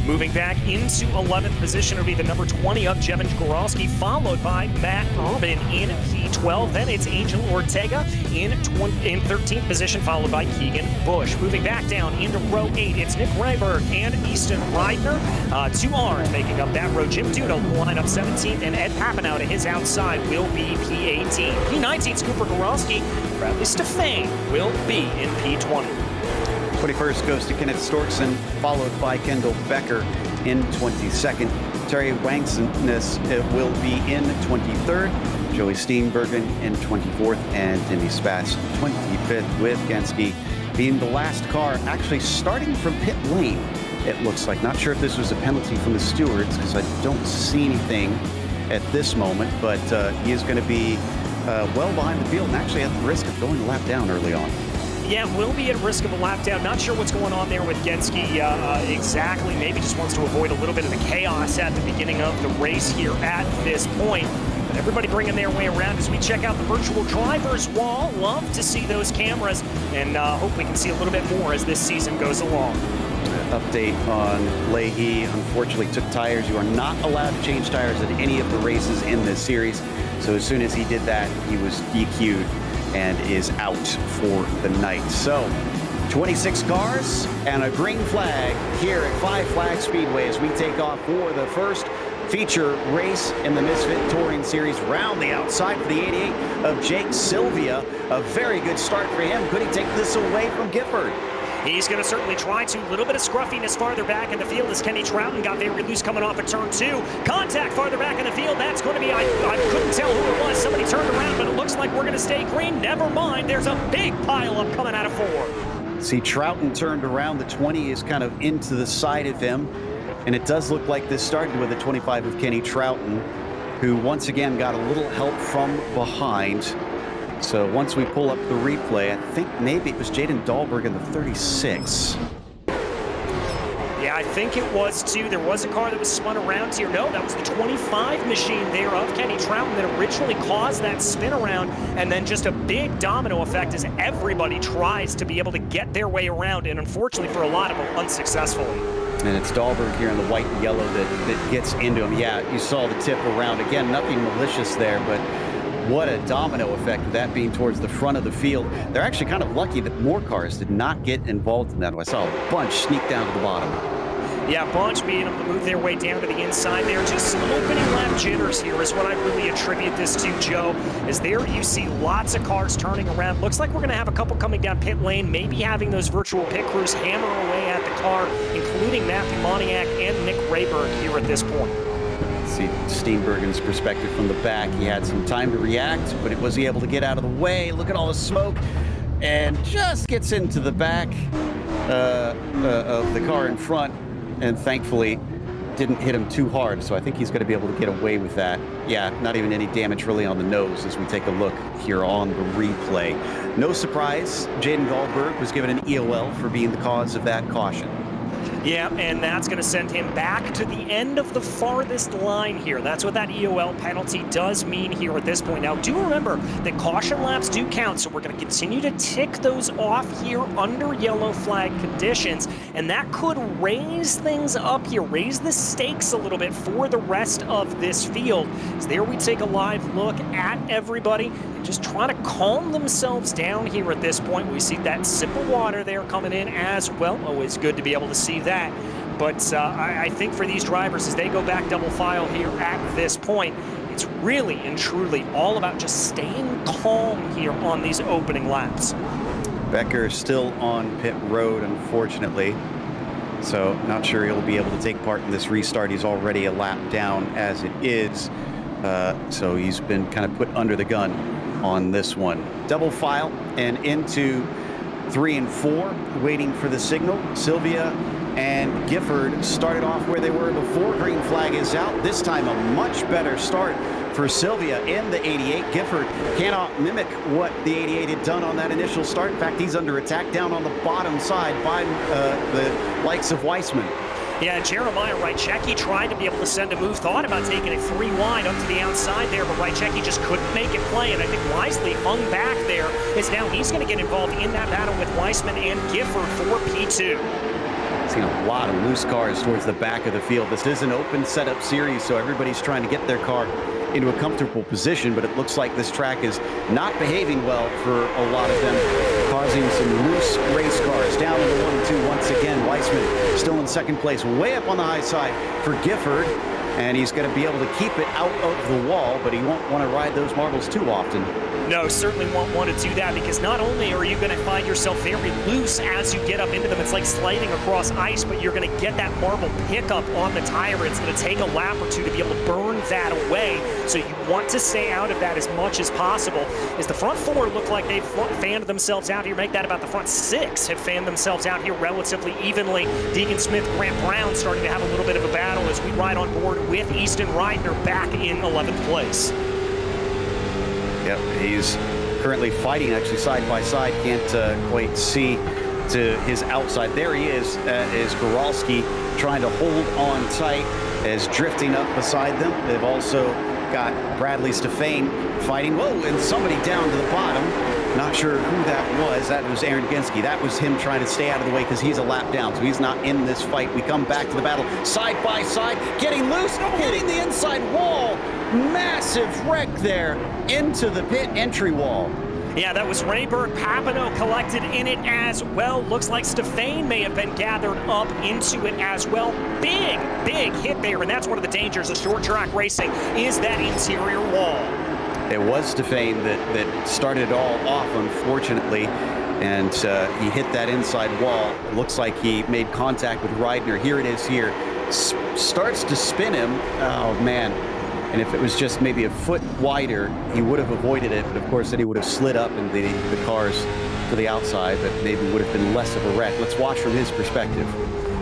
Moving back into 11th position will be the number 20 of Jevin Goralski, followed by Matt Urban in P12. Then it's Angel Ortega in 13th position, followed by Keegan Bush. Moving back down into row 8, it's Nick Rayberg and Easton Reidner. 2 R's making up that row. Jim Duda will line up 17th, and Ed Papineau to his outside will be P18. P19's Cooper Goralski. Bradley Stefan will be in P20. 21st goes to Kenneth Storkson, followed by Kendall Becker in 22nd. Terry Wangsness will be in 23rd. Joey Steenbergen in 24th, and Timmy Spatz 25th, with Genske being the last car actually starting from pit lane. It looks like, not sure if this was a penalty from the stewards, because I don't see anything at this moment, but he is going to be well behind the field and actually at the risk of going a lap down early on. Yeah, will be at risk of a lap down. Not sure what's going on there with Genske exactly. Maybe just wants to avoid a little bit of the chaos at the beginning of the race here at this point. But everybody bringing their way around as we check out the virtual driver's wall. Love to see those cameras, and hope we can see a little bit more as this season goes along. Update on Leahy. Unfortunately took tires. You are not allowed to change tires at any of the races in this series. So as soon as he did that, he was DQ'd and is out for the night. So 26 cars and a green flag here at Five Flags Speedway as we take off for the first feature race in the Misfit Touring Series. Round the outside for the 88 of Jake Sylvia. A very good start for him. Could he take this away from Gifford? He's going to certainly try to. A little bit of scruffiness farther back in the field as Kenny Troughton got very loose coming off of turn 2. Contact farther back in the field. That's going to be, I couldn't tell who it was. Somebody turned around, but it looks like we're going to stay green. Never mind. There's a big pileup coming out of 4. See, Troughton turned around. The 20 is kind of into the side of him. And it does look like this started with the 25 of Kenny Troughton, who once again got a little help from behind. So once we pull up the replay, I think maybe it was Jaden Dahlberg in the 36. Yeah, I think it was too. There was a car that was spun around here. No, that was the 25 machine there of Kenny Troughton that originally caused that spin around, and then just a big domino effect as everybody tries to be able to get their way around, and unfortunately for a lot of them, unsuccessfully. And it's Dahlberg here in the white and yellow that gets into him. Yeah, you saw the tip around. Again, nothing malicious there, but what a domino effect, that being towards the front of the field. They're actually kind of lucky that more cars did not get involved in that. I saw a bunch sneak down to the bottom. Yeah, Bunch being able to move their way down to the inside there. Just some opening lap jitters here is what I really attribute this to, Joe. As there you see lots of cars turning around. Looks like we're going to have a couple coming down pit lane, maybe having those virtual pit crews hammer away at the car, including Matthew Moniak and Nick Rayberg here at this point. See Steenbergen's perspective from the back. He had some time to react, but was he able to get out of the way? Look at all the smoke, and just gets into the back of the car in front, and thankfully didn't hit him too hard, so I think he's going to be able to get away with that. Yeah, not even any damage really on the nose as we take a look here on the replay. No surprise, Jaden Dahlberg was given an EOL for being the cause of that caution. Yeah, and that's going to send him back to the end of the farthest line here. That's what that EOL penalty does mean here at this point. Now, do remember that caution laps do count, so we're going to continue to tick those off here under yellow flag conditions, and that could raise things up here, raise the stakes a little bit for the rest of this field. So there we take a live look at everybody and just try to calm themselves down here at this point. We see that sip of water there coming in as well. Always good to be able to see that. But I think for these drivers, as they go back double file here at this point, it's really and truly all about just staying calm here on these opening laps. Becker still on pit road, unfortunately. So not sure he'll be able to take part in this restart. He's already a lap down as it is. So he's been kind of put under the gun on this one. Double file and into 3 and 4, waiting for the signal. Sylvia and Gifford started off where they were before. Green flag is out. This time a much better start for Sylvia in the 88. Gifford cannot mimic what the 88 had done on that initial start. In fact, he's under attack down on the bottom side by the likes of Weissman. Yeah, Jeremiah Rychecki tried to be able to send a move, thought about taking it 3 wide up to the outside there, but Rychecki just couldn't make it play, and I think wisely hung back there, as now he's going to get involved in that battle with Weissman and Gifford for P2. Seen a lot of loose cars towards the back of the field. This is an open setup series, so everybody's trying to get their car into a comfortable position, but it looks like this track is not behaving well for a lot of them, causing some loose race cars down in the 1 and 2 once again. Weissman still in second place, way up on the high side for Gifford, and he's going to be able to keep it out of the wall, but he won't want to ride those marbles too often. No, certainly won't want to do that, because not only are you going to find yourself very loose as you get up into them, it's like sliding across ice, but you're going to get that marble pickup on the tire. It's going to take a lap or two to be able to burn that away, so you want to stay out of that as much as possible. As the front 4 look like they've fanned themselves out here, make that about the front 6 have fanned themselves out here relatively evenly. Deegan Smith, Grant Brown starting to have a little bit of a battle as we ride on board with Easton Reitner back in 11th place. Yep, he's currently fighting actually side by side. Can't quite see to his outside. There he is Goralski trying to hold on tight as drifting up beside them. They've also got Bradley Stefane fighting. Whoa, and somebody down to the bottom. Not sure who that was. That was Aaron Ginsky. That was him trying to stay out of the way because he's a lap down, so he's not in this fight. We come back to the battle side by side, getting loose, hitting the inside wall. Massive wreck there into the pit entry wall. Yeah, that was Rayberg. Papineau collected in it as well. Looks like Stefane may have been gathered up into it as well. Big, big hit there, and that's one of the dangers of short track racing is that interior wall. It was Stefane that started it all off, unfortunately, and he hit that inside wall. It looks like he made contact with Reitner. Here it is here. Starts to spin him. Oh, man. And if it was just maybe a foot wider, he would have avoided it. But, of course, then he would have slid up into the cars to the outside, but maybe would have been less of a wreck. Let's watch from his perspective.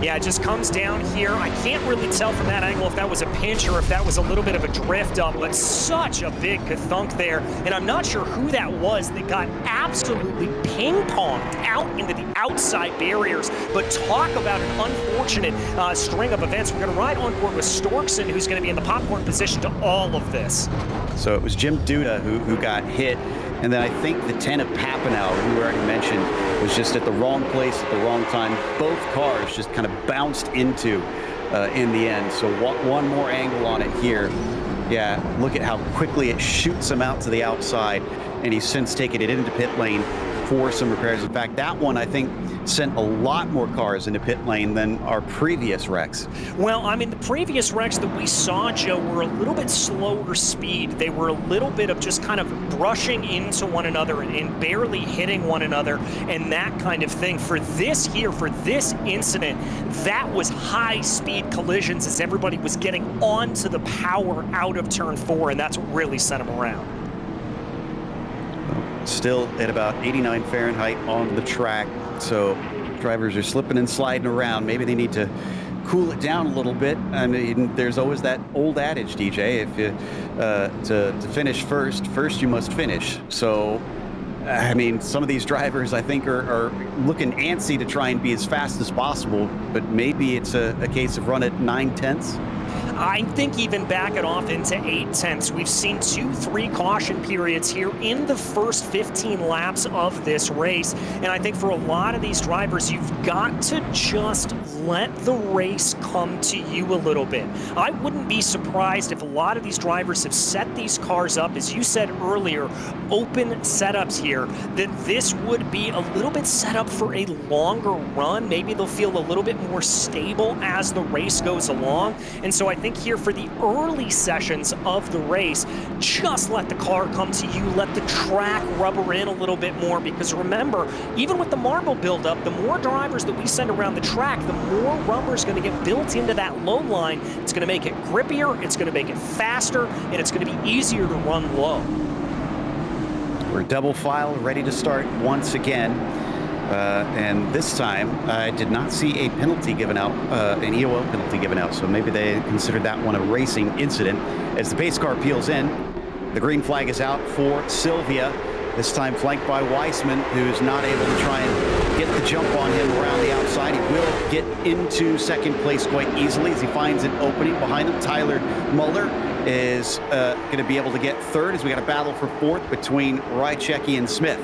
Yeah, it just comes down here. I can't really tell from that angle if that was a pinch or if that was a little bit of a drift up, but such a big kathunk there. And I'm not sure who that was that got absolutely ping-ponged out into the outside barriers. But talk about an unfortunate string of events. We're going to ride on board with Storkson, who's going to be in the popcorn position to all of this. So it was Jim Duda who got hit. And then I think the 10 of Papineau, who we already mentioned, was just at the wrong place at the wrong time. Both cars just kind of bounced into in the end. So one more angle on it here. Yeah, look at how quickly it shoots him out to the outside. And he's since taken it into pit lane for some repairs. In fact, that one, I think, sent a lot more cars into pit lane than our previous wrecks. Well, I mean, the previous wrecks that we saw, Joe, were a little bit slower speed. They were a little bit of just kind of brushing into one another and barely hitting one another and that kind of thing. For this here, for this incident, that was high-speed collisions as everybody was getting onto the power out of turn 4, and that's what really sent them around. Still at about 89 Fahrenheit on the track, so drivers are slipping and sliding around. Maybe they need to cool it down a little bit. I mean, there's always that old adage, DJ, if you to finish first you must finish. So I mean, some of these drivers, I think, are looking antsy to try and be as fast as possible, but maybe it's a case of run at 9/10. I think even back it off into 8/10. We've seen 2-3 caution periods here in the first 15 laps of this race. And I think for a lot of these drivers, you've got to just let the race come to you a little bit. I wouldn't be surprised if a lot of these drivers have set these cars up, as you said earlier, open setups here, that this would be a little bit set up for a longer run. Maybe they'll feel a little bit more stable as the race goes along. And so I think here for the early sessions of the race, just let the car come to you, let the track rubber in a little bit more, because remember, even with the marble buildup, the more drivers that we send around the track, the more rubber is going to get built into that low line. It's going to make it grippier, it's going to make it faster, and it's going to be easier to run low. We're double file, ready to start once again. And this time, I did not see a penalty given out, an EOL penalty given out, so maybe they considered that one a racing incident. As the pace car peels in, the green flag is out for Sylvia, this time flanked by Weissman, who's not able to try and get the jump on him around the outside. He will get into second place quite easily as he finds an opening behind him. Tyler Muller is going to be able to get third as we got a battle for fourth between Rychecki and Smith.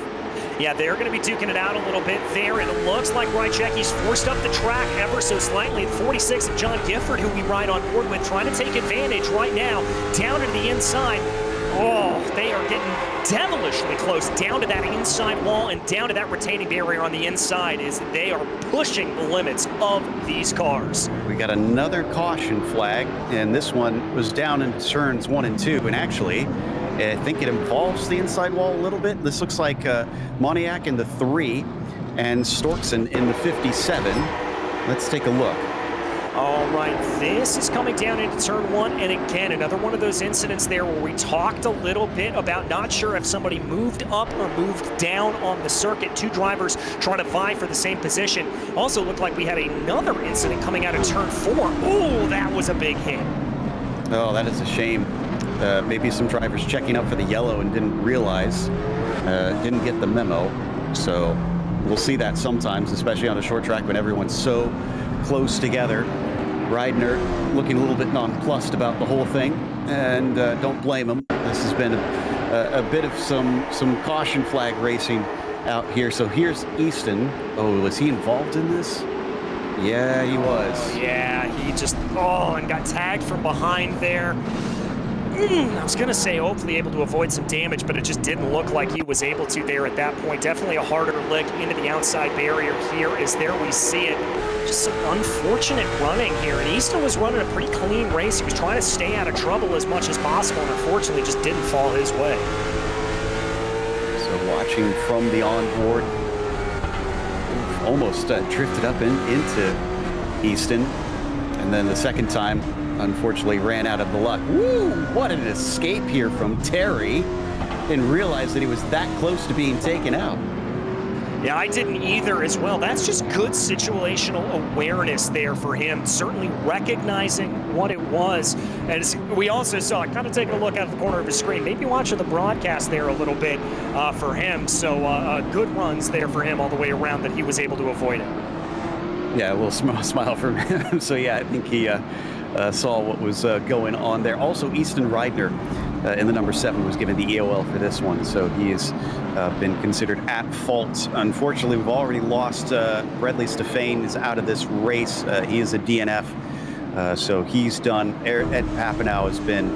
Yeah, they're going to be duking it out a little bit there. It looks like Rychecki's forced up the track ever so slightly. 46 of John Gifford, who we ride on board with, trying to take advantage right now down to the inside. Oh, they are getting devilishly close down to that inside wall and down to that retaining barrier on the inside as they are pushing the limits of these cars. We got another caution flag, and this one was down in turns 1 and 2, and actually, I think it involves the inside wall a little bit. This looks like Moniak in the 3 and Storkson in the 57. Let's take a look. All right, this is coming down into turn 1, and again, another one of those incidents there where we talked a little bit about not sure if somebody moved up or moved down on the circuit. Two drivers trying to vie for the same position. Also looked like we had another incident coming out of turn 4. Oh, that was a big hit. Oh, that is a shame. Maybe some drivers checking up for the yellow and didn't realize, didn't get the memo. So we'll see that sometimes, especially on a short track when everyone's so close together. Reidner looking a little bit nonplussed about the whole thing, and don't blame him. This has been a bit of some caution flag racing out here. So here's Easton. Oh, was he involved in this? Yeah, he was. Oh, yeah, he just, and got tagged from behind there. I was going to say hopefully able to avoid some damage, but it just didn't look like he was able to there at that point. Definitely a harder lick into the outside barrier here as there we see it. Just some unfortunate running here. And Easton was running a pretty clean race. He was trying to stay out of trouble as much as possible, and unfortunately just didn't fall his way. So watching from the onboard, almost drifted up into Easton. And then the second time, unfortunately ran out of the luck. Woo! What an escape here from Terry. Didn't realize that he was that close to being taken out. Yeah, I didn't either as well. That's just good situational awareness there for him, certainly recognizing what it was. As we also saw, kind of taking a look out of the corner of his screen, maybe watching the broadcast there a little bit for him. So good runs there for him all the way around that he was able to avoid it. Yeah, a little smile from him. So yeah, I think he saw what was going on there. Also, Easton Reidner in the number 7 was given the EOL for this one, so he has been considered at fault. Unfortunately, we've already lost Bradley Stefane is out of this race. He is a DNF, so he's done. Ed Papineau has been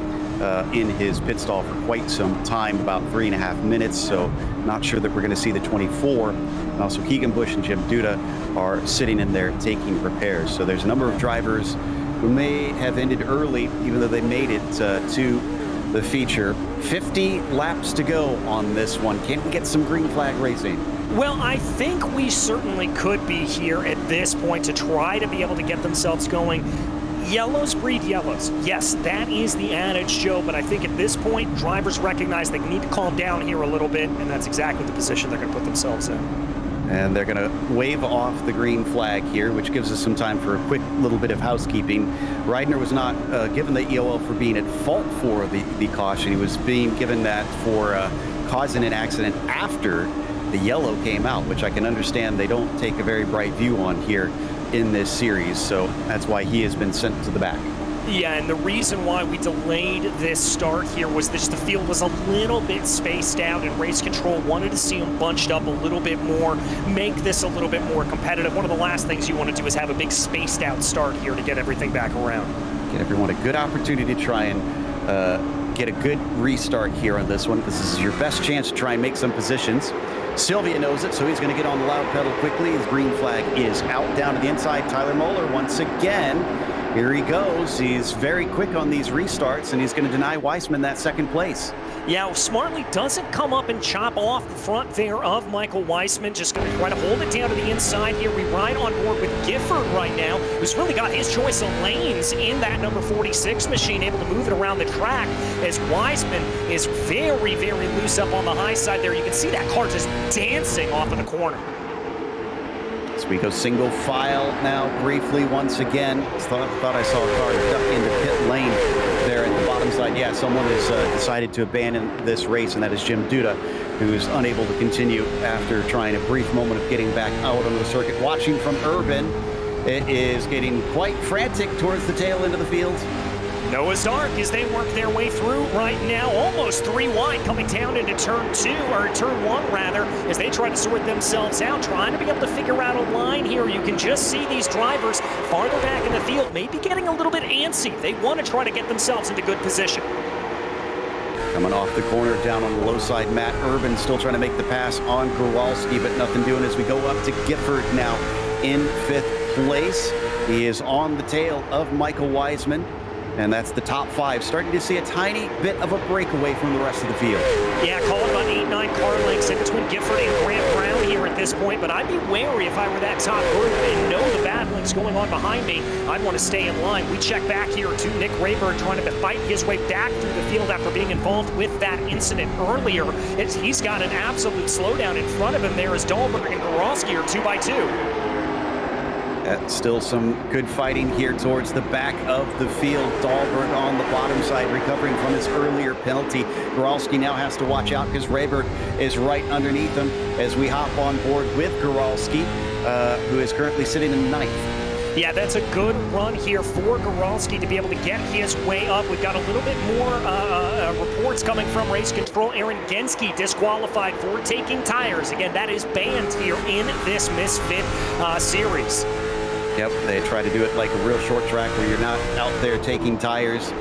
in his pit stall for quite some time, about 3.5 minutes. So not sure that we're going to see the 24. And also Keegan Bush and Jim Duda are sitting in there taking repairs. So there's a number of drivers who may have ended early, even though they made it to the feature. 50 laps to go on this one. Can we get some green flag racing? Well, I think we certainly could be here at this point to try to be able to get themselves going. Yellows breed yellows. Yes, that is the adage, Joe, but I think at this point, drivers recognize they need to calm down here a little bit, and that's exactly the position they're going to put themselves in. And they're going to wave off the green flag here, which gives us some time for a quick little bit of housekeeping. Reidner was not given the EOL for being at fault for the caution. He was being given that for causing an accident after the yellow came out, which I can understand they don't take a very bright view on here in this series. So that's why he has been sent to the back. Yeah, and the reason why we delayed this start here was that the field was a little bit spaced out, and race control wanted to see them bunched up a little bit more, make this a little bit more competitive. One of the last things you want to do is have a big spaced out start here to get everything back around. Get everyone a good opportunity to try and get a good restart here on this one. This is your best chance to try and make some positions. Sylvia knows it, so he's going to get on the loud pedal quickly. His green flag is out down to the inside. Tyler Moeller once again. Here he goes. He's very quick on these restarts, and he's going to deny Weissman that second place. Yeah, smartly doesn't come up and chop off the front there of Michael Weissman. Just going to try to hold it down to the inside here. We ride on board with Gifford right now, who's really got his choice of lanes in that number 46 machine, able to move it around the track, as Weissman is very, very loose up on the high side there. You can see that car just dancing off of the corner. So we go single file now briefly once again. Thought I saw a car duck into pit lane there at the bottom side. Yeah, someone has decided to abandon this race, and that is Jim Duda, who is unable to continue after trying a brief moment of getting back out on the circuit. Watching from Urban, it is getting quite frantic towards the tail end of the field. Noah's Ark as they work their way through right now, almost 3 wide, coming down into turn 2, or turn 1 rather, as they try to sort themselves out, trying to be able to figure out a line here. You can just see these drivers farther back in the field, maybe getting a little bit antsy. They want to try to get themselves into good position. Coming off the corner down on the low side, Matt Urban still trying to make the pass on Growalski, but nothing doing as we go up to Gifford now in 5th place. He is on the tail of Michael Weissman. And that's the top 5. Starting to see a tiny bit of a breakaway from the rest of the field. Yeah, call it about 8-9 car lengths in between Gifford and Grant Brown here at this point. But I'd be wary if I were that top group and know the battling's going on behind me. I'd want to stay in line. We check back here to Nick Rayburn trying to fight his way back through the field after being involved with that incident earlier. He's got an absolute slowdown in front of him there as Dahlberg and Goralski are 2 by 2. Still some good fighting here towards the back of the field. Dahlberg on the bottom side, recovering from his earlier penalty. Goralski now has to watch out because Rayberg is right underneath him as we hop on board with Goralski, who is currently sitting in 9th. Yeah, that's a good run here for Goralski to be able to get his way up. We've got a little bit more reports coming from race control. Aaron Genske disqualified for taking tires. Again, that is banned here in this Misfit series. Yep, they try to do it like a real short track where you're not out there taking tires.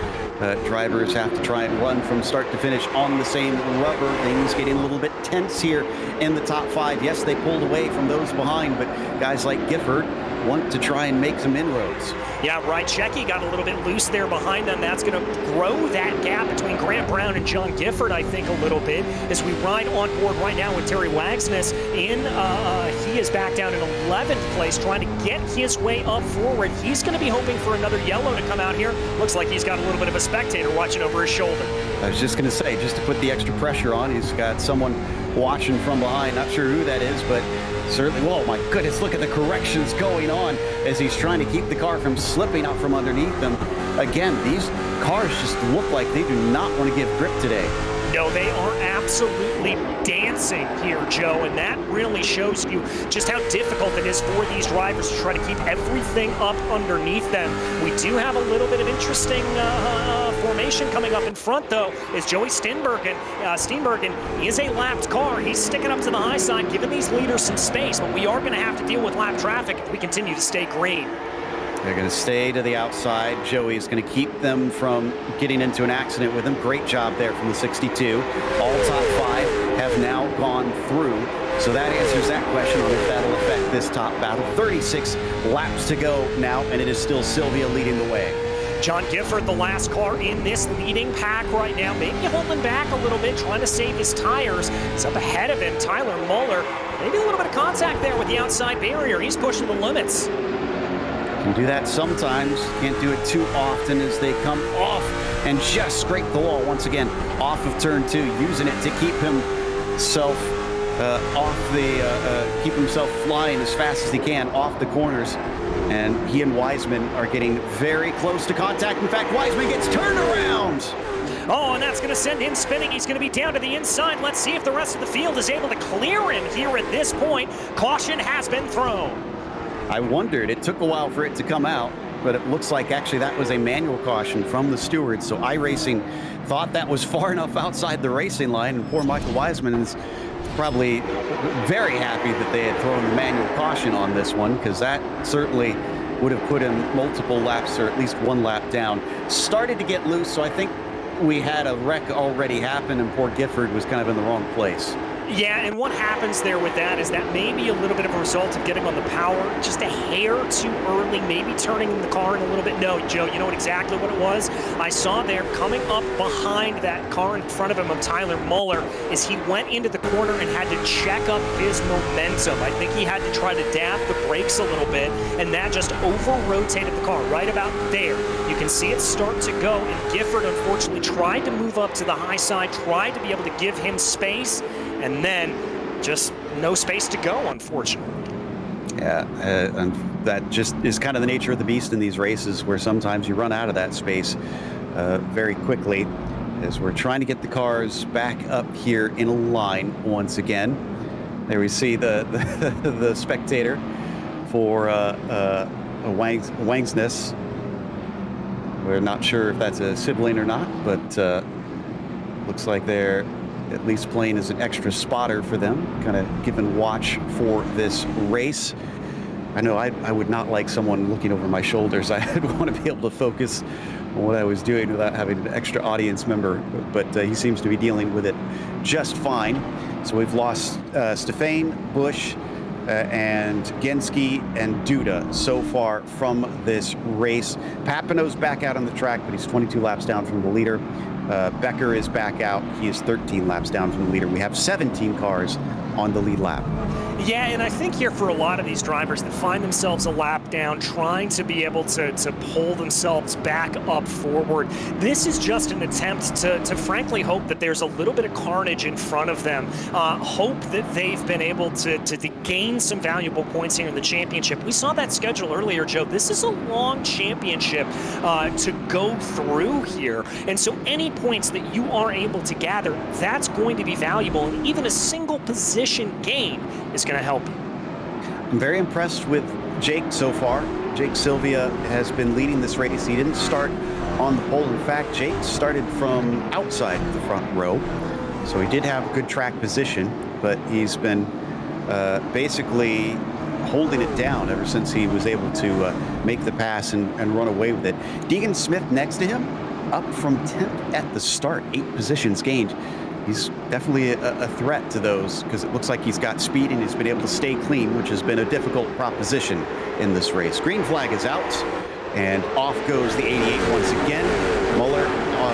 Drivers have to try and run from start to finish on the same rubber. Things getting a little bit tense here in the top 5. Yes, they pulled away from those behind, but guys like Gifford want to try and make some inroads. Yeah, right. Checky got a little bit loose there behind them. That's going to grow that gap between Grant Brown and John Gifford, I think, a little bit. As we ride on board right now with Terry Wagsness he is back down in 11th place, trying to get his way up forward. He's going to be hoping for another yellow to come out here. Looks like he's got a little bit of a spectator watching over his shoulder. I was just going to say, just to put the extra pressure on, he's got someone watching from behind. Not sure who that is, but certainly, oh my goodness, look at the corrections going on as he's trying to keep the car from slipping out from underneath them. Again, these cars just look like they do not want to give grip today. No, they are absolutely dancing here, Joe, and that really shows you just how difficult it is for these drivers to try to keep everything up underneath them. We do have a little bit of interesting formation coming up in front, though, as Joey Steenbergen is a lapped car. He's sticking up to the high side, giving these leaders some space, but we are going to have to deal with lap traffic if we continue to stay green. They're going to stay to the outside. Joey's going to keep them from getting into an accident with him. Great job there from the 62. All top 5 have now gone through. So that answers that question on if that'll affect this top battle. 36 laps to go now, and it is still Sylvia leading the way. John Gifford, the last car in this leading pack right now, maybe holding back a little bit, trying to save his tires. He's up ahead of him, Tyler Muller. Maybe a little bit of contact there with the outside barrier. He's pushing the limits. Can do that sometimes. Can't do it too often as they come off and just scrape the wall once again off of turn 2, using it to keep himself keep himself flying as fast as he can off the corners. And he and Wiseman are getting very close to contact. In fact, Wiseman gets turned around. Oh, and that's going to send him spinning. He's going to be down to the inside. Let's see if the rest of the field is able to clear him here at this point. Caution has been thrown. I wondered, it took a while for it to come out, but it looks like actually that was a manual caution from the stewards. So iRacing thought that was far enough outside the racing line, and poor Michael Wiseman is probably very happy that they had thrown the manual caution on this one, because that certainly would have put him multiple laps, or at least one lap down. Started to get loose, so I think we had a wreck already happen, and poor Gifford was kind of in the wrong place. Yeah, and what happens there with that is that may be a little bit of a result of getting on the power just a hair too early, maybe turning the car in a little bit. No, Joe, you know exactly what it was? I saw there coming up behind that car in front of him of Tyler Muller is he went into the corner and had to check up his momentum. I think he had to try to dab the brakes a little bit, and that just over-rotated the car right about there. You can see it start to go, and Gifford unfortunately tried to move up to the high side, tried to be able to give him space, and then just no space to go, unfortunately. Yeah, and that just is kind of the nature of the beast in these races, where sometimes you run out of that space very quickly, as we're trying to get the cars back up here in a line once again. There we see the spectator for Wangsness. We're not sure if that's a sibling or not, but looks like they're at least playing as an extra spotter for them, kind of giving watch for this race. I know I would not like someone looking over my shoulders. I'd want to be able to focus on what I was doing without having an extra audience member, but he seems to be dealing with it just fine. So we've lost Stefan, Bush, and Genski and Duda so far from this race. Papino's back out on the track, but he's 22 laps down from the leader. Becker is back out. He is 13 laps down from the leader. We have 17 cars on the lead lap. Yeah, and I think here for a lot of these drivers that find themselves a lap down, trying to be able to pull themselves back up forward, this is just an attempt to frankly hope that there's a little bit of carnage in front of them. Hope that they've been able to gain some valuable points here in the championship. We saw that schedule earlier, Joe. This is a long championship to go through here. And so any points that you are able to gather, that's going to be valuable. And even a single position gain is going to help you. I'm very impressed with Jake so far. Jake Sylvia has been leading this race. He didn't start on the pole. In fact, Jake started from outside the front row. So he did have good track position, but he's been basically holding it down ever since he was able to make the pass and run away with it. Deegan Smith next to him, up from 10th at the start, 8 positions gained. He's definitely a threat to those, because it looks like he's got speed and he's been able to stay clean, which has been a difficult proposition in this race. Green flag is out, and off goes the 88 once again. Muller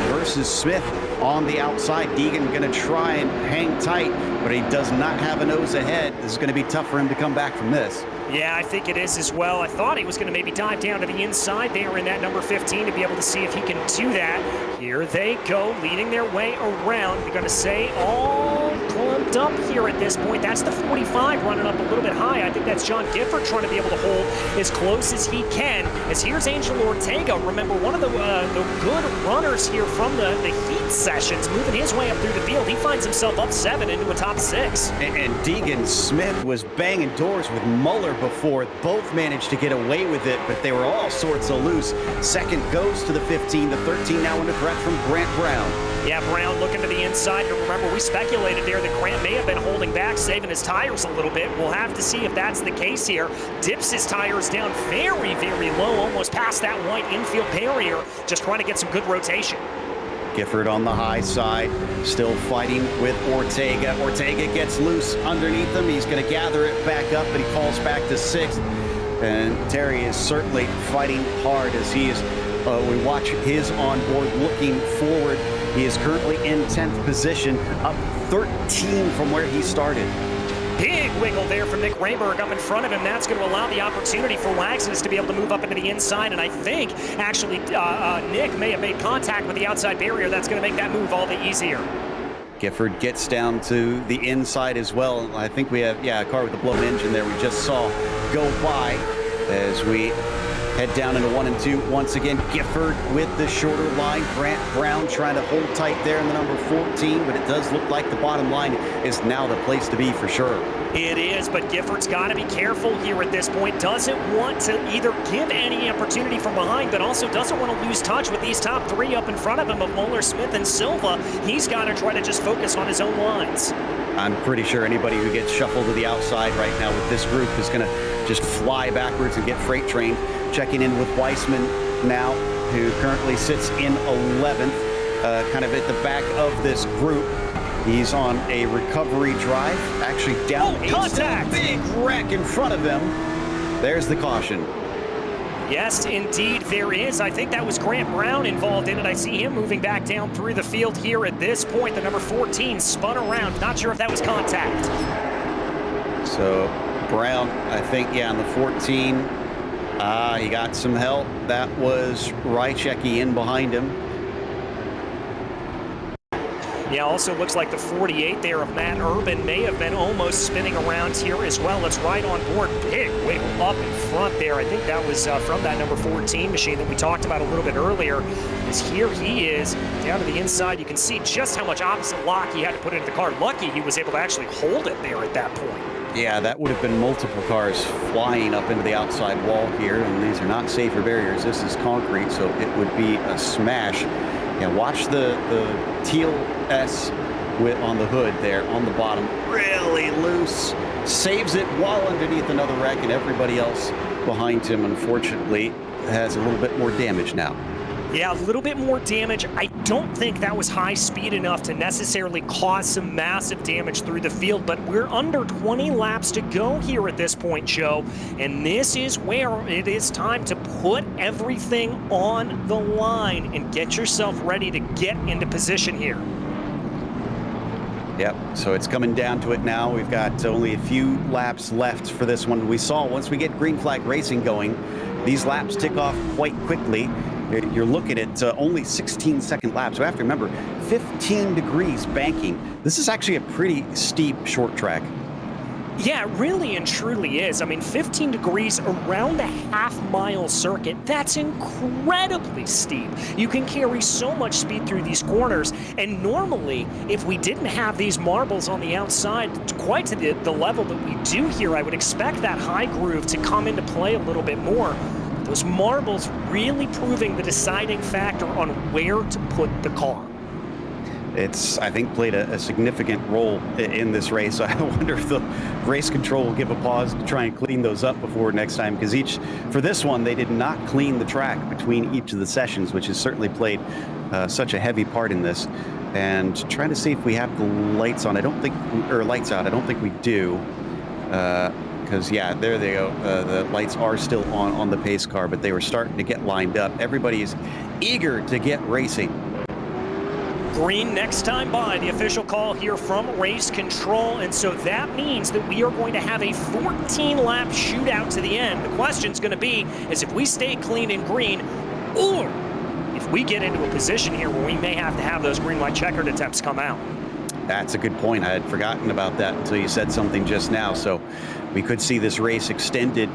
versus Smith on the outside. Deegan going to try and hang tight, but he does not have a nose ahead. This is going to be tough for him to come back from this. Yeah, I think it is as well. I thought he was going to maybe dive down to the inside there in that number 15 to be able to see if he can do that. Here they go, leading their way around. You're going to say all clumped up here at this point. That's the 45 running up a little bit high. I think that's John Gifford trying to be able to hold as close as he can. As here's Angel Ortega. Remember, one of the good runners here from the heat both sessions, moving his way up through the field. He finds himself up 7 into a top 6. And Deegan Smith was banging doors with Muller before. Both managed to get away with it, but they were all sorts of loose. Second goes to the 15. The 13 now under threat from Grant Brown. Yeah, Brown looking to the inside. And remember, we speculated there that Grant may have been holding back, saving his tires a little bit. We'll have to see if that's the case here. Dips his tires down very, very low, almost past that white infield barrier, just trying to get some good rotation. Gifford on the high side, still fighting with Ortega. Ortega gets loose underneath him. He's going to gather it back up, but he falls back to 6th. And Terry is certainly fighting hard as he is, we watch his onboard looking forward. He is currently in 10th position, up 13 from where he started. Big wiggle there from Nick Rayberg up in front of him. That's going to allow the opportunity for Wagsness to be able to move up into the inside. And I think, actually, Nick may have made contact with the outside barrier. That's going to make that move all the easier. Gifford gets down to the inside as well. I think we have, a car with a blown engine there we just saw go by as we head down into 1 and 2. Once again, Gifford with the shorter line. Grant Brown trying to hold tight there in the number 14, but it does look like the bottom line is now the place to be for sure. It is, but Gifford's got to be careful here at this point. Doesn't want to either give any opportunity from behind, but also doesn't want to lose touch with these top 3 up in front of him of Muller, Smith, and Silva. He's got to try to just focus on his own lines. I'm pretty sure anybody who gets shuffled to the outside right now with this group is going to just fly backwards and get freight trained. Checking in with Weissman now, who currently sits in 11th, kind of at the back of this group. He's on a recovery drive, actually down. Oh, contact! Big wreck in front of him. There's the caution. Yes, indeed, there is. I think that was Grant Brown involved in it. I see him moving back down through the field here at this point. The number 14 spun around. Not sure if that was contact. So Brown, I think, on the 14. He got some help. That was Rychecki in behind him. Yeah, also looks like the 48 there of Matt Urban may have been almost spinning around here as well. Let's ride on board. Big wiggle up in front there. I think that was from that number 14 machine that we talked about a little bit earlier. As here he is down to the inside. You can see just how much opposite lock he had to put into the car. Lucky he was able to actually hold it there at that point. Yeah, that would have been multiple cars flying up into the outside wall here, and these are not safer barriers. This is concrete, so it would be a smash. Yeah, watch the teal S on the hood there on the bottom. Really loose. Saves it while underneath another wreck, and everybody else behind him, unfortunately, has a little bit more damage now. Yeah, a little bit more damage. I don't think that was high speed enough to necessarily cause some massive damage through the field, but we're under 20 laps to go here at this point, Joe, and this is where it is time to put everything on the line and get yourself ready to get into position here. Yep, so it's coming down to it now. We've got only a few laps left for this one. We saw once we get green flag racing going, these laps tick off quite quickly. You're looking at only 16-second laps. So you have to remember, 15 degrees banking. This is actually a pretty steep short track. Yeah, it really and truly is. I mean, 15 degrees around a half-mile circuit, that's incredibly steep. You can carry so much speed through these corners, and normally, if we didn't have these marbles on the outside quite to the level that we do here, I would expect that high groove to come into play a little bit more. Those marbles really proving the deciding factor on where to put the car. It's, I think, played a significant role in this race. I wonder if the race control will give a pause to try and clean those up before next time, because for this one, they did not clean the track between each of the sessions, which has certainly played such a heavy part in this. And trying to see if we have the lights on. Lights out. I don't think we do. Because, yeah, there they go. The lights are still on the pace car, but they were starting to get lined up. Everybody's eager to get racing. Green next time by, the official call here from race control, and so that means that we are going to have a 14-lap shootout to the end. The question's going to be is if we stay clean and green, or if we get into a position here where we may have to have those green light checkered attempts come out. That's a good point. I had forgotten about that until you said something just now. So we could see this race extended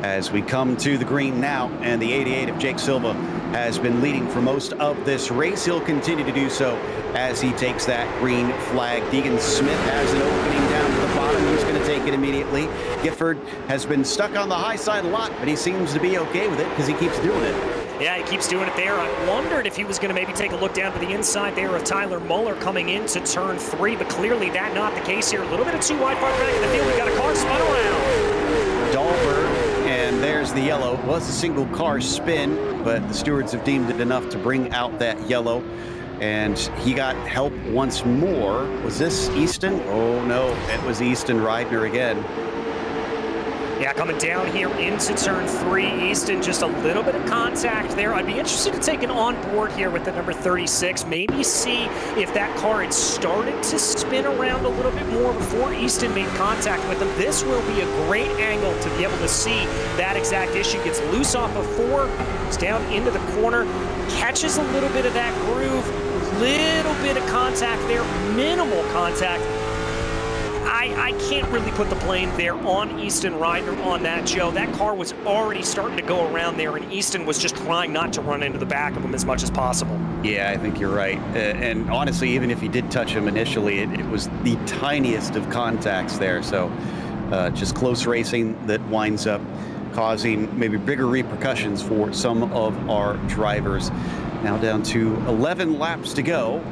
as we come to the green now, and the 88 of Jake Silva has been leading for most of this race. He'll continue to do so as he takes that green flag. Deegan Smith has an opening down to the bottom. He's going to take it immediately. Gifford has been stuck on the high side a lot, but he seems to be okay with it because he keeps doing it. Yeah, he keeps doing it there. I wondered if he was going to maybe take a look down to the inside there of Tyler Muller coming into turn 3, but clearly that's not the case here. A little bit of too wide far back in the field. We got a car spun around. Dahlberg, and there's the yellow. It was a single car spin, but the stewards have deemed it enough to bring out that yellow. And he got help once more. Was this Easton? Oh no, it was Easton Reidner again. Yeah, coming down here into turn 3, Easton, just a little bit of contact there. I'd be interested to take an on board here with the number 36, maybe see if that car had started to spin around a little bit more before Easton made contact with him. This will be a great angle to be able to see that exact issue. Gets loose off of 4, goes down into the corner, catches a little bit of that groove, little bit of contact there, minimal contact. I can't really put the blame there on Easton Reidner on that, Joe. That car was already starting to go around there, and Easton was just trying not to run into the back of him as much as possible. Yeah, I think you're right. And honestly, even if he did touch him initially, it was the tiniest of contacts there. So just close racing that winds up causing maybe bigger repercussions for some of our drivers. Now down to 11 laps to go.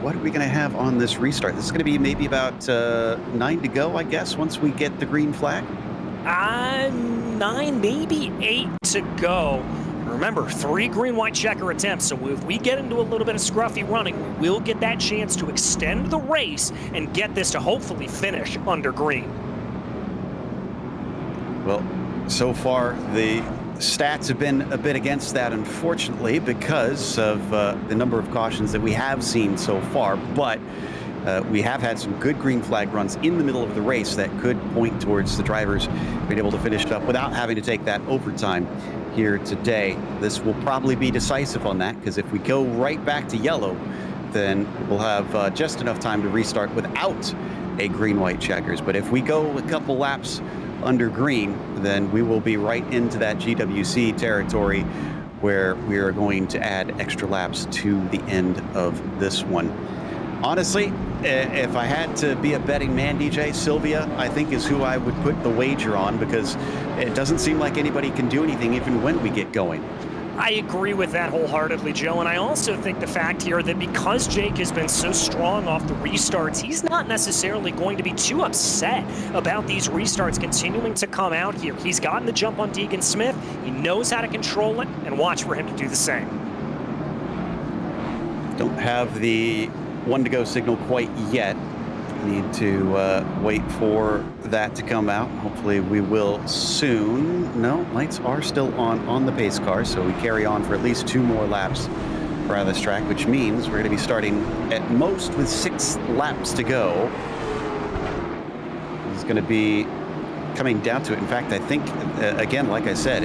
What are we going to have on this restart? This is going to be maybe about 9 to go, I guess, once we get the green flag? 9, maybe 8 to go. Remember, 3 green-white checker attempts, so if we get into a little bit of scruffy running, we will get that chance to extend the race and get this to hopefully finish under green. Well, so far, the stats have been a bit against that, unfortunately, because of the number of cautions that we have seen so far. But we have had some good green flag runs in the middle of the race that could point towards the drivers being able to finish it up without having to take that overtime here today. This will probably be decisive on that, because if we go right back to yellow, then we'll have just enough time to restart without a green-white checkers. But if we go a couple laps under green, then we will be right into that GWC territory where we are going to add extra laps to the end of this one. Honestly, if I had to be a betting man, DJ, Sylvia, I think is who I would put the wager on, because it doesn't seem like anybody can do anything even when we get going. I agree with that wholeheartedly, Joe, and I also think the fact here that because Jake has been so strong off the restarts, he's not necessarily going to be too upset about these restarts continuing to come out here. He's gotten the jump on Deegan Smith, he knows how to control it, and watch for him to do the same. Don't have the 1 to go signal quite yet. Need to wait for that to come out. Hopefully we will soon. No, lights are still on the pace car, so we carry on for at least 2 more laps around this track, which means we're going to be starting at most with 6 laps to go. It's going to be coming down to it. In fact, I think, again, like I said,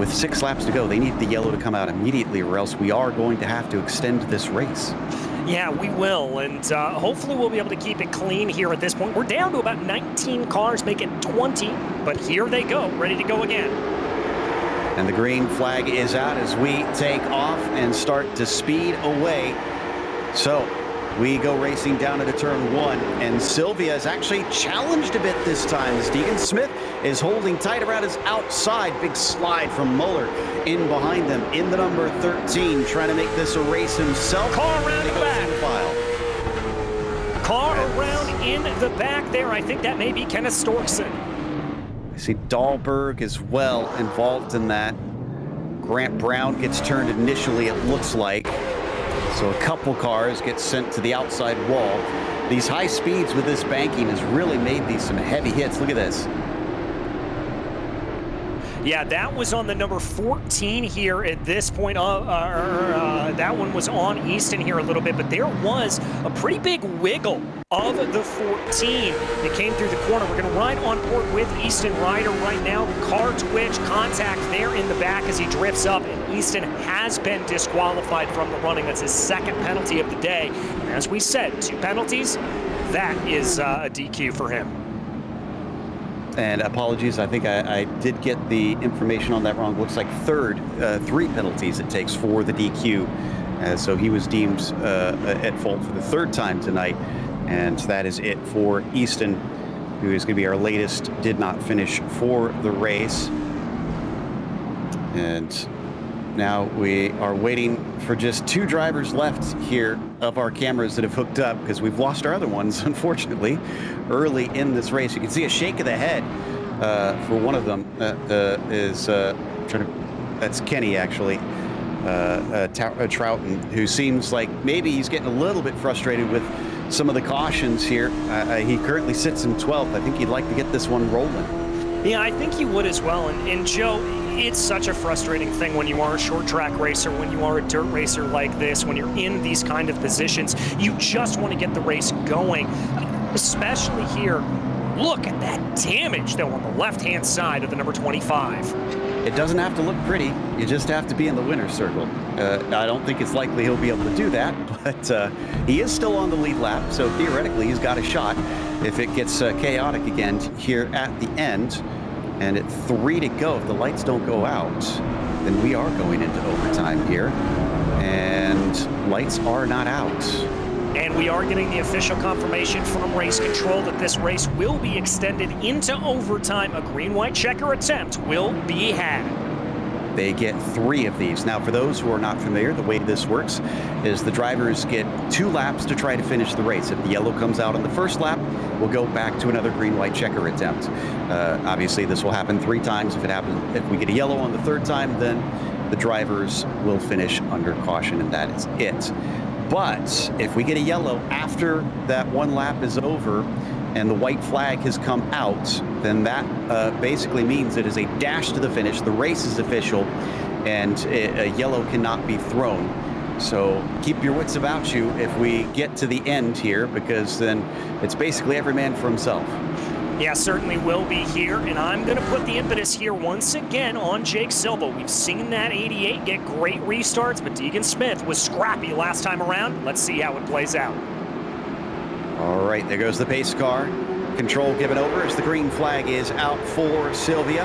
with 6 laps to go, they need the yellow to come out immediately, or else we are going to have to extend this race. Yeah, we will, and hopefully we'll be able to keep it clean here at this point. We're down to about 19 cars, make it 20, but here they go, ready to go again. And the green flag is out as we take off and start to speed away. So we go racing down into turn 1, and Sylvia is actually challenged a bit this time as Deegan Smith is holding tight around his outside. Big slide from Muller in behind them in the number 13, trying to make this a race himself. Car around in the back. Car around in the back there. I think that may be Kenneth Storkson. I see Dahlberg as well involved in that. Grant Brown gets turned initially, it looks like. So a couple cars get sent to the outside wall. These high speeds with this banking has really made these some heavy hits. Look at this. Yeah, that was on the number 14 here at this point. That one was on Easton here a little bit, but there was a pretty big wiggle of the 14 that came through the corner. We're going to ride on board with Easton Reidner right now. Car twitch, contact there in the back as he drifts up, and Easton has been disqualified from the running. That's his 2nd penalty of the day. And as we said, 2 penalties, that is a DQ for him. And apologies, I think I did get the information on that wrong. Looks like three penalties it takes for the DQ. So he was deemed at fault for the third time tonight. And that is it for Easton, who is going to be our latest did not finish for the race. And now we are waiting for just 2 drivers left here of our cameras that have hooked up, because we've lost our other ones, unfortunately, early in this race. You can see a shake of the head for one of them. That's Kenny, actually, Troughton, who seems like maybe he's getting a little bit frustrated with some of the cautions here. He currently sits in 12th. I think he'd like to get this one rolling. Yeah, I think he would as well. And Joe, it's such a frustrating thing when you are a short track racer, when you are a dirt racer like this, when you're in these kind of positions. You just want to get the race going, especially here. Look at that damage, though, on the left-hand side of the number 25. It doesn't have to look pretty. You just have to be in the winner's circle. I don't think it's likely he'll be able to do that, but he is still on the lead lap, so theoretically he's got a shot if it gets chaotic again here at the end. And at 3 to go, if the lights don't go out, then we are going into overtime here. And lights are not out. And we are getting the official confirmation from race control that this race will be extended into overtime. A green-white checker attempt will be had. They get 3 of these. Now, for those who are not familiar, the way this works is the drivers get 2 laps to try to finish the race. If the yellow comes out on the first lap, we'll go back to another green-white checker attempt. Obviously, this will happen 3 times. If we get a yellow on the 3rd time, then the drivers will finish under caution, and that is it. But if we get a yellow after that 1 lap is over and the white flag has come out, then that basically means it is a dash to the finish. The race is official, and a yellow cannot be thrown. So keep your wits about you if we get to the end here, because then it's basically every man for himself. Yeah, certainly will be here, and I'm going to put the impetus here once again on Jake Silva. We've seen that 88 get great restarts, but Deegan Smith was scrappy last time around. Let's see how it plays out. All right, there goes the pace car. Control given over as the green flag is out for Sylvia,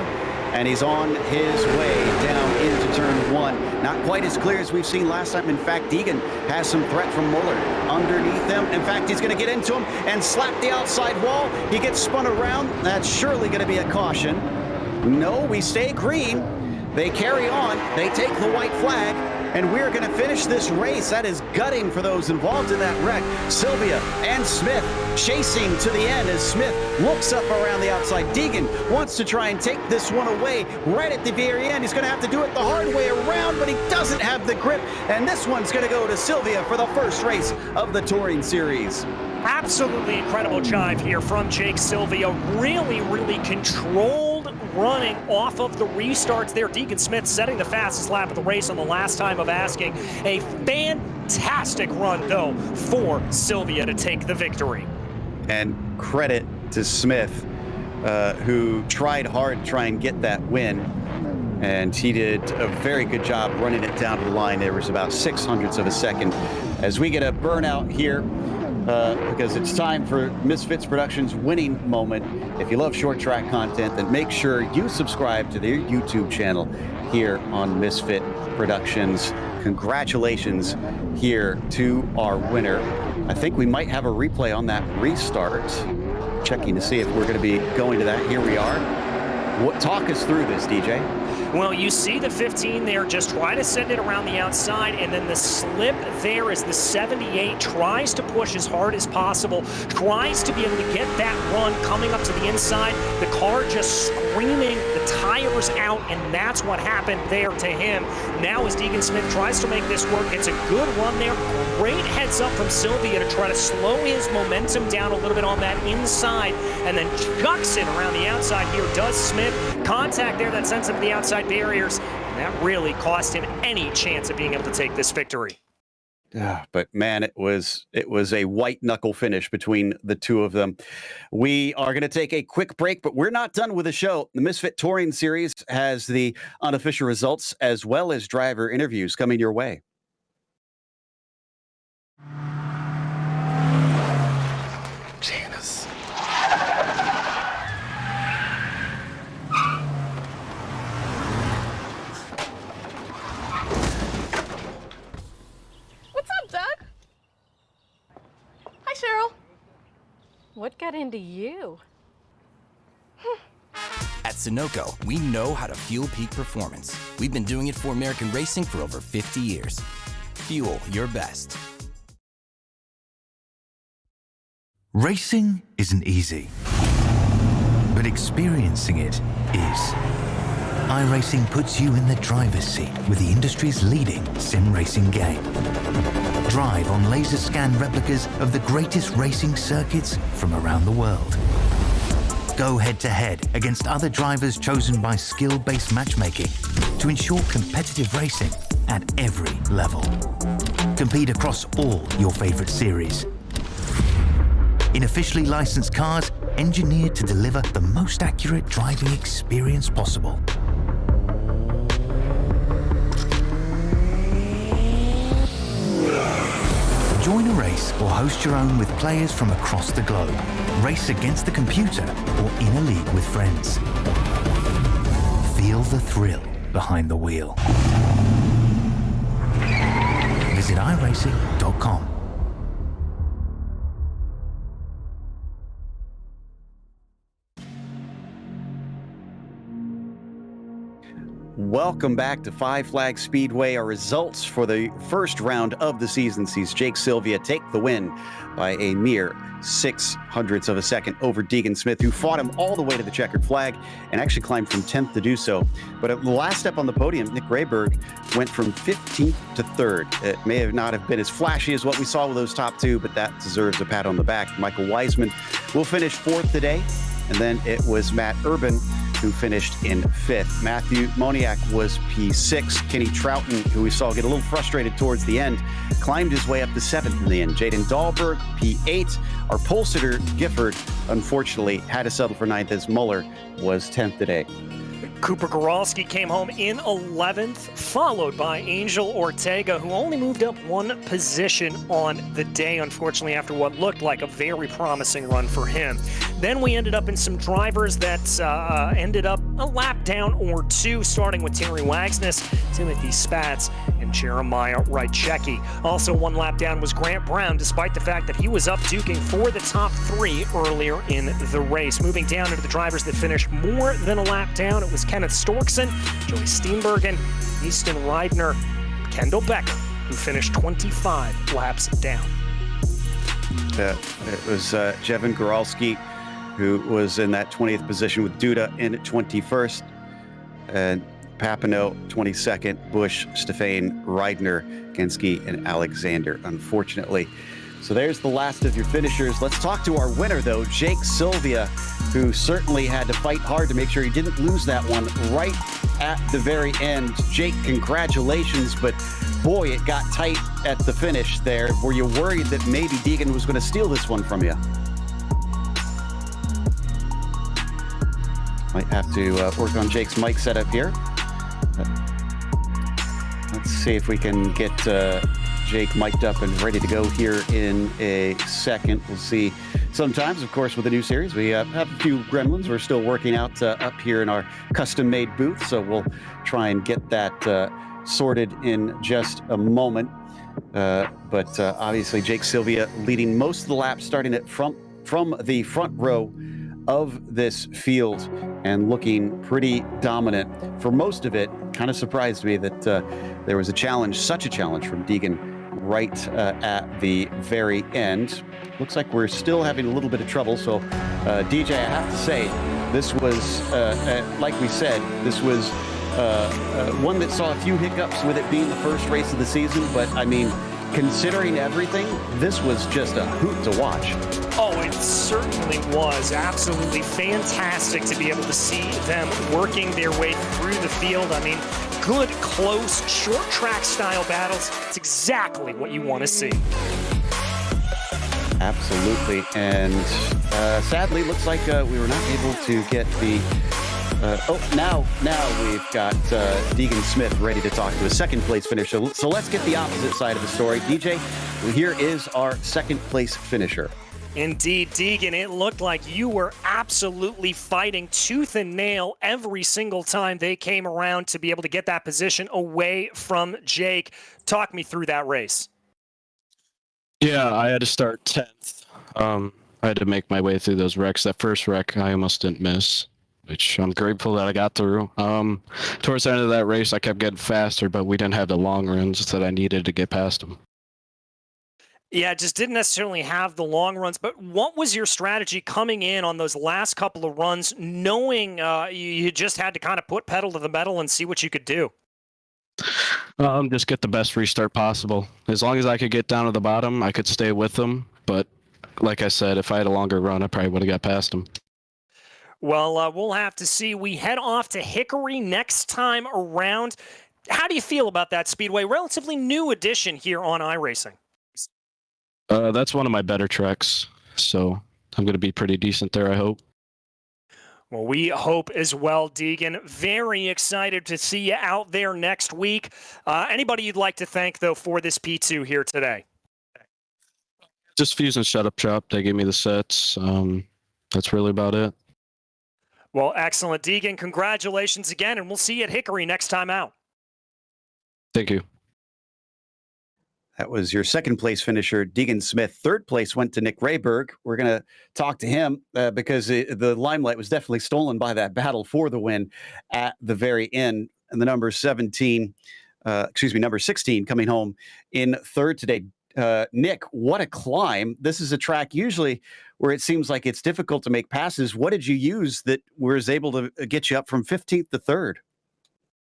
and he's on his way down into turn 1. Not quite as clear as we've seen last time. In fact, Deegan has some threat from Muller underneath him. In fact, he's going to get into him and slap the outside wall. He gets spun around. That's surely going to be a caution. No, we stay green. They carry on. They take the white flag, and we're going to finish this race. That is gutting for those involved in that wreck. Sylvia and Smith chasing to the end as Smith looks up around the outside. Deegan wants to try and take this one away right at the very end. He's going to have to do it the hard way around, but he doesn't have the grip, and this one's going to go to Sylvia for the first race of the Touring Series. Absolutely incredible jive here from Jake Sylvia. Really, really controlled running off of the restarts there. Deegan Smith setting the fastest lap of the race on the last time of asking. A fantastic run, though, for Sylvia to take the victory. And credit to Smith, who tried hard to try and get that win. And he did a very good job running it down to the line. There was about 0.06 of a second. As we get a burnout here, because it's time for Misfits Productions' winning moment. If you love short track content, then make sure you subscribe to their YouTube channel here on Misfit Productions. Congratulations here to our winner. I think we might have a replay on that restart. Checking to see if we're going to be going to that. Here we are. Talk us through this, DJ. Well, you see the 15 there, just try to send it around the outside, and then the slip there is the 78 tries to push as hard as possible, tries to be able to get that run coming up to the inside. The car just screaming, the tires out, and that's what happened there to him. Now as Deegan Smith tries to make this work, it's a good run there. Great heads up from Sylvia to try to slow his momentum down a little bit on that inside, and then chucks it around the outside here. Does Smith. Contact there that sends him to the outside barriers, and that really cost him any chance of being able to take this victory. But man, it was a white knuckle finish between the two of them. We are going to take a quick break, but we're not done with the show. The Misfit Touring Series has the unofficial results as well as driver interviews coming your way. Cheryl. What got into you? At Sunoco, we know how to fuel peak performance. We've been doing it for American racing for over 50 years. Fuel your best. Racing isn't easy, but experiencing it is. iRacing puts you in the driver's seat with the industry's leading sim racing game. Drive on laser scan replicas of the greatest racing circuits from around the world. Go head-to-head against other drivers chosen by skill-based matchmaking to ensure competitive racing at every level. Compete across all your favorite series. In officially licensed cars, engineered to deliver the most accurate driving experience possible. Join a race or host your own with players from across the globe. Race against the computer or in a league with friends. Feel the thrill behind the wheel. Visit iRacing.com. Welcome back to Five Flags Speedway. Our results for the first round of the season sees Jake Sylvia take the win by a mere 0.06 of a second over Deegan Smith, who fought him all the way to the checkered flag and actually climbed from 10th to do so. But at the last step on the podium, Nick Rayberg went from 15th to 3rd. It may have not have been as flashy as what we saw with those top two, but that deserves a pat on the back. Michael Wiseman will finish 4th today, and then it was Matt Urban who finished in 5th. Matthew Moniak was P6. Kenny Troughton, who we saw get a little frustrated towards the end, climbed his way up to 7th in the end. Jaden Dahlberg, P8. Our pole sitter, Gifford, unfortunately had to settle for 9th as Muller was 10th today. Cooper Goralski came home in 11th, followed by Angel Ortega, who only moved up 1 position on the day, unfortunately, after what looked like a very promising run for him. Then we ended up in some drivers that ended up a lap down or 2, starting with Terry Wagsness, Timothy Spatz, and Jeremiah Rychecki. Also 1 lap down was Grant Brown, despite the fact that he was up duking for the top 3 earlier in the race. Moving down into the drivers that finished more than a lap down, it was Kenneth Storkson, Joey Steenbergen, Easton Reidner, Kendall Becker, who finished 25 laps down. It was Jevin Goralski, who was in that 20th position with Duda in 21st, and Papineau 22nd, Bush, Stefan, Reidner, Genski, and Alexander, unfortunately. So there's the last of your finishers. Let's talk to our winner, though, Jake Sylvia, who certainly had to fight hard to make sure he didn't lose that one right at the very end. Jake, congratulations, but boy, it got tight at the finish there. Were you worried that maybe Deegan was going to steal this one from you? Might have to work on Jake's mic setup here. Let's see if we can get Jake mic'd up and ready to go here in a second. We'll see. Sometimes, of course, with the new series, we have a few gremlins we're still working out up here in our custom-made booth, so we'll try and get that sorted in just a moment. But obviously, Jake Sylvia leading most of the laps, starting it from the front row of this field and looking pretty dominant for most of it. Kind of surprised me that there was such a challenge from Deegan right at the very end. Looks like we're still having a little bit of trouble. So DJ, I have to say, this was, like we said, this was one that saw a few hiccups with it being the first race of the season. But I mean, considering everything, this was just a hoot to watch. Oh, it certainly was. Absolutely fantastic to be able to see them working their way through the field. I mean, good, close, short track style battles. It's exactly what you want to see. Absolutely. And sadly, looks like we were not able to get the... now we've got Deegan Smith ready to talk to a second place finisher. So let's get the opposite side of the story. DJ, here is our second place finisher. Indeed, Deegan, it looked like you were absolutely fighting tooth and nail every single time they came around to be able to get that position away from Jake. Talk me through that race. Yeah, I had to start 10th. I had to make my way through those wrecks. That first wreck, I almost didn't miss, which I'm grateful that I got through. Towards the end of that race, I kept getting faster, but we didn't have the long runs that I needed to get past them. Yeah, just didn't necessarily have the long runs. But what was your strategy coming in on those last couple of runs, knowing you just had to kind of put pedal to the metal and see what you could do? Just get the best restart possible. As long as I could get down to the bottom, I could stay with them. But like I said, if I had a longer run, I probably would have got past them. Well, we'll have to see. We head off to Hickory next time around. How do you feel about that speedway? Relatively new addition here on iRacing. That's one of my better tracks, so I'm going to be pretty decent there, I hope. Well, we hope as well, Deegan. Very excited to see you out there next week. Anybody you'd like to thank, though, for this P2 here today? Just Fuse and Shut Up Shop. They gave me the sets. That's really about it. Well, excellent. Deegan, congratulations again, and we'll see you at Hickory next time out. Thank you. That was your second place finisher, Deegan Smith. Third place went to Nick Rayberg. We're going to talk to him because the limelight was definitely stolen by that battle for the win at the very end. And the number 16 coming home in third today. Nick, what a climb. This is a track usually where it seems like it's difficult to make passes. What did you use that was able to get you up from 15th to third?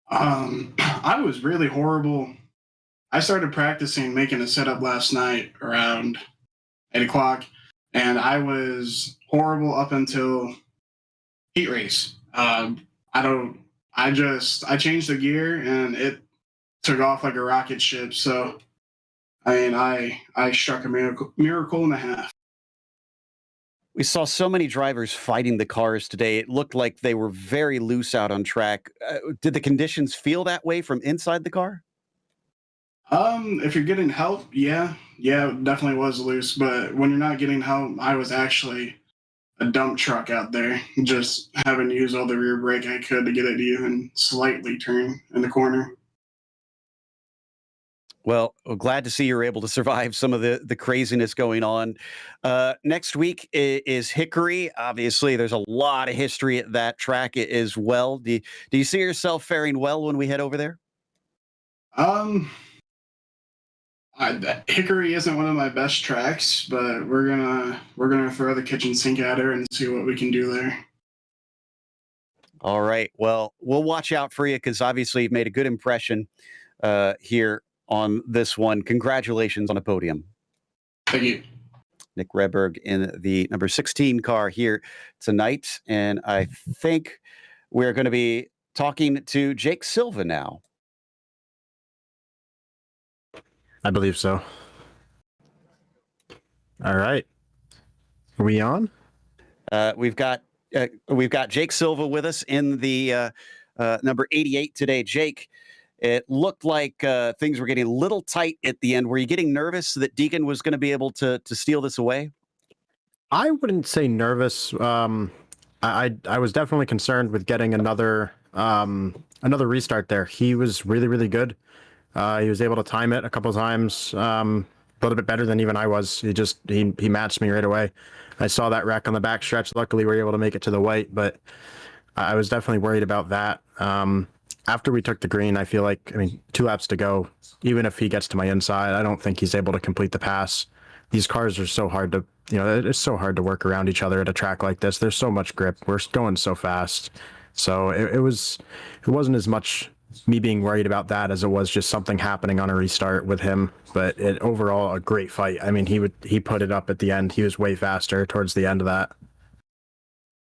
I was really horrible. I started practicing making a setup last night around 8 o'clock, and I was horrible up until heat race. I changed the gear and it took off like a rocket ship. So, I mean, I struck a miracle and a half. We saw so many drivers fighting the cars today. It looked like they were very loose out on track. Did the conditions feel that way from inside the car? If you're getting help, yeah, it definitely was loose. But when you're not getting help, I was actually a dump truck out there, just having to use all the rear brake I could to get it to even slightly turn in the corner. Well, glad to see you're able to survive some of the craziness going on. Next week is Hickory. Obviously, there's a lot of history at that track as well. Do you see yourself faring well when we head over there? Hickory isn't one of my best tracks, but we're gonna throw the kitchen sink at her and see what we can do there. All right. Well, we'll watch out for you because obviously you've made a good impression here on this one. Congratulations on a podium. Thank you. Nick Rayberg in the number 16 car here tonight, and I think we're going to be talking to Jake Silva now. I believe so. All right. Are we on? We've got Jake Silva with us in the number 88 today. Jake, it looked like things were getting a little tight at the end. Were you getting nervous that Deegan was going to be able to steal this away? I wouldn't say nervous. I was definitely concerned with getting another restart there. He was really, really good. He was able to time it a couple of times, a little bit better than even I was. He matched me right away. I saw that wreck on the back stretch. Luckily, we were able to make it to the white, but I was definitely worried about that. After we took the green, I feel like, 2 laps to go. Even if he gets to my inside, I don't think he's able to complete the pass. These cars are so hard to, it's so hard to work around each other at a track like this. There's so much grip. We're going so fast. So it wasn't as much me being worried about that as it was just something happening on a restart with him. But overall, a great fight. He put it up at the end. He was way faster towards the end of that.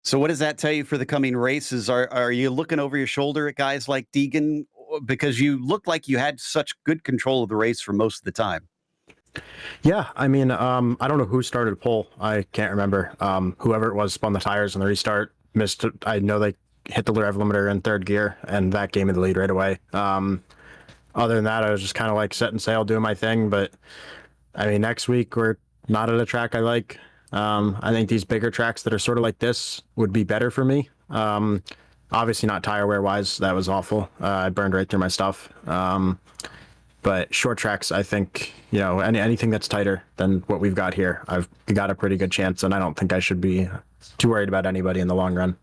So what does that tell you for the coming races? Are you looking over your shoulder at guys like Deegan? Because you looked like you had such good control of the race for most of the time. Yeah, I don't know who started pole. I can't remember. Whoever it was spun the tires on the restart. Missed. I know they hit the rev limiter in third gear, and that gave me the lead right away. Other than that, I was just kind of like setting sail, doing my thing. But next week we're not at a track I like. I think these bigger tracks that are sort of like this would be better for me. Obviously not tire wear wise. That was awful. I burned right through my stuff. But short tracks, I think, anything that's tighter than what we've got here, I've got a pretty good chance, and I don't think I should be too worried about anybody in the long run.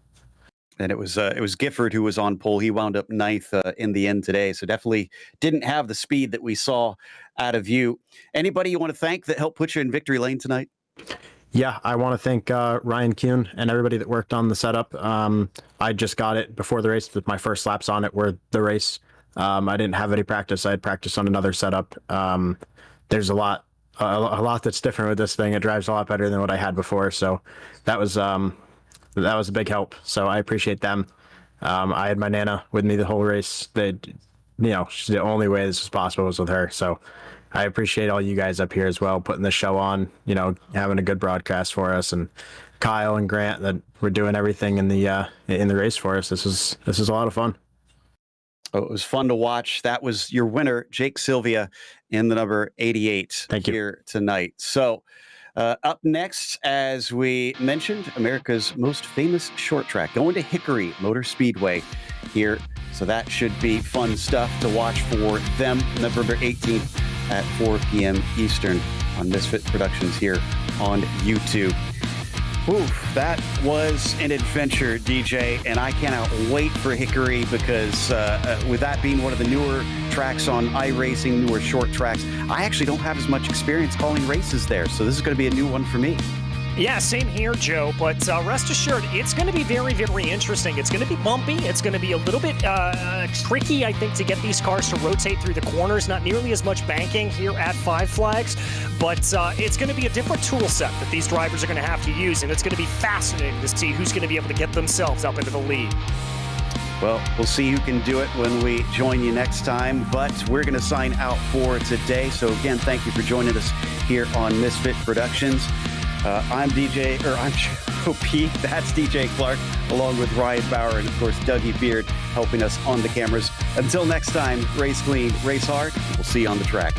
And it was Gifford who was on pole. He wound up ninth in the end today, so definitely didn't have the speed that we saw out of you. Anybody you want to thank that helped put you in victory lane tonight? Yeah, I want to thank Ryan Kuhn and everybody that worked on the setup. I just got it before the race. My first laps on it were the race. I didn't have any practice. I had practice on another setup. There's a lot that's different with this thing. It drives a lot better than what I had before. So that was a big help. So I appreciate them. I had my Nana with me the whole race. She's the only way this was possible was with her. So I appreciate all you guys up here as well, putting the show on, having a good broadcast for us, and Kyle and Grant that were doing everything in the race for us. This is a lot of fun. Oh, it was fun to watch. That was your winner, Jake Sylvia, in the number 88 here tonight. So up next, as we mentioned, America's most famous short track, going to Hickory Motor Speedway here. So that should be fun stuff to watch for them, November 18th at 4 p.m. Eastern on Misfit Productions here on YouTube. Oof, that was an adventure, DJ, and I cannot wait for Hickory because with that being one of the newer tracks on iRacing, newer short tracks, I actually don't have as much experience calling races there, so this is going to be a new one for me. Yeah, same here, Joe, but rest assured, it's going to be very, very interesting. It's going to be bumpy. It's going to be a little bit tricky, I think, to get these cars to rotate through the corners. Not nearly as much banking here at Five Flags, but it's going to be a different tool set that these drivers are going to have to use, and it's going to be fascinating to see who's going to be able to get themselves up into the lead. Well, we'll see who can do it when we join you next time, but we're going to sign out for today. So again, thank you for joining us here on Misfit Productions. I'm Joe P. That's DJ Clark, along with Ryan Bauer and, of course, Dougie Beard helping us on the cameras. Until next time, race clean, race hard. We'll see you on the track.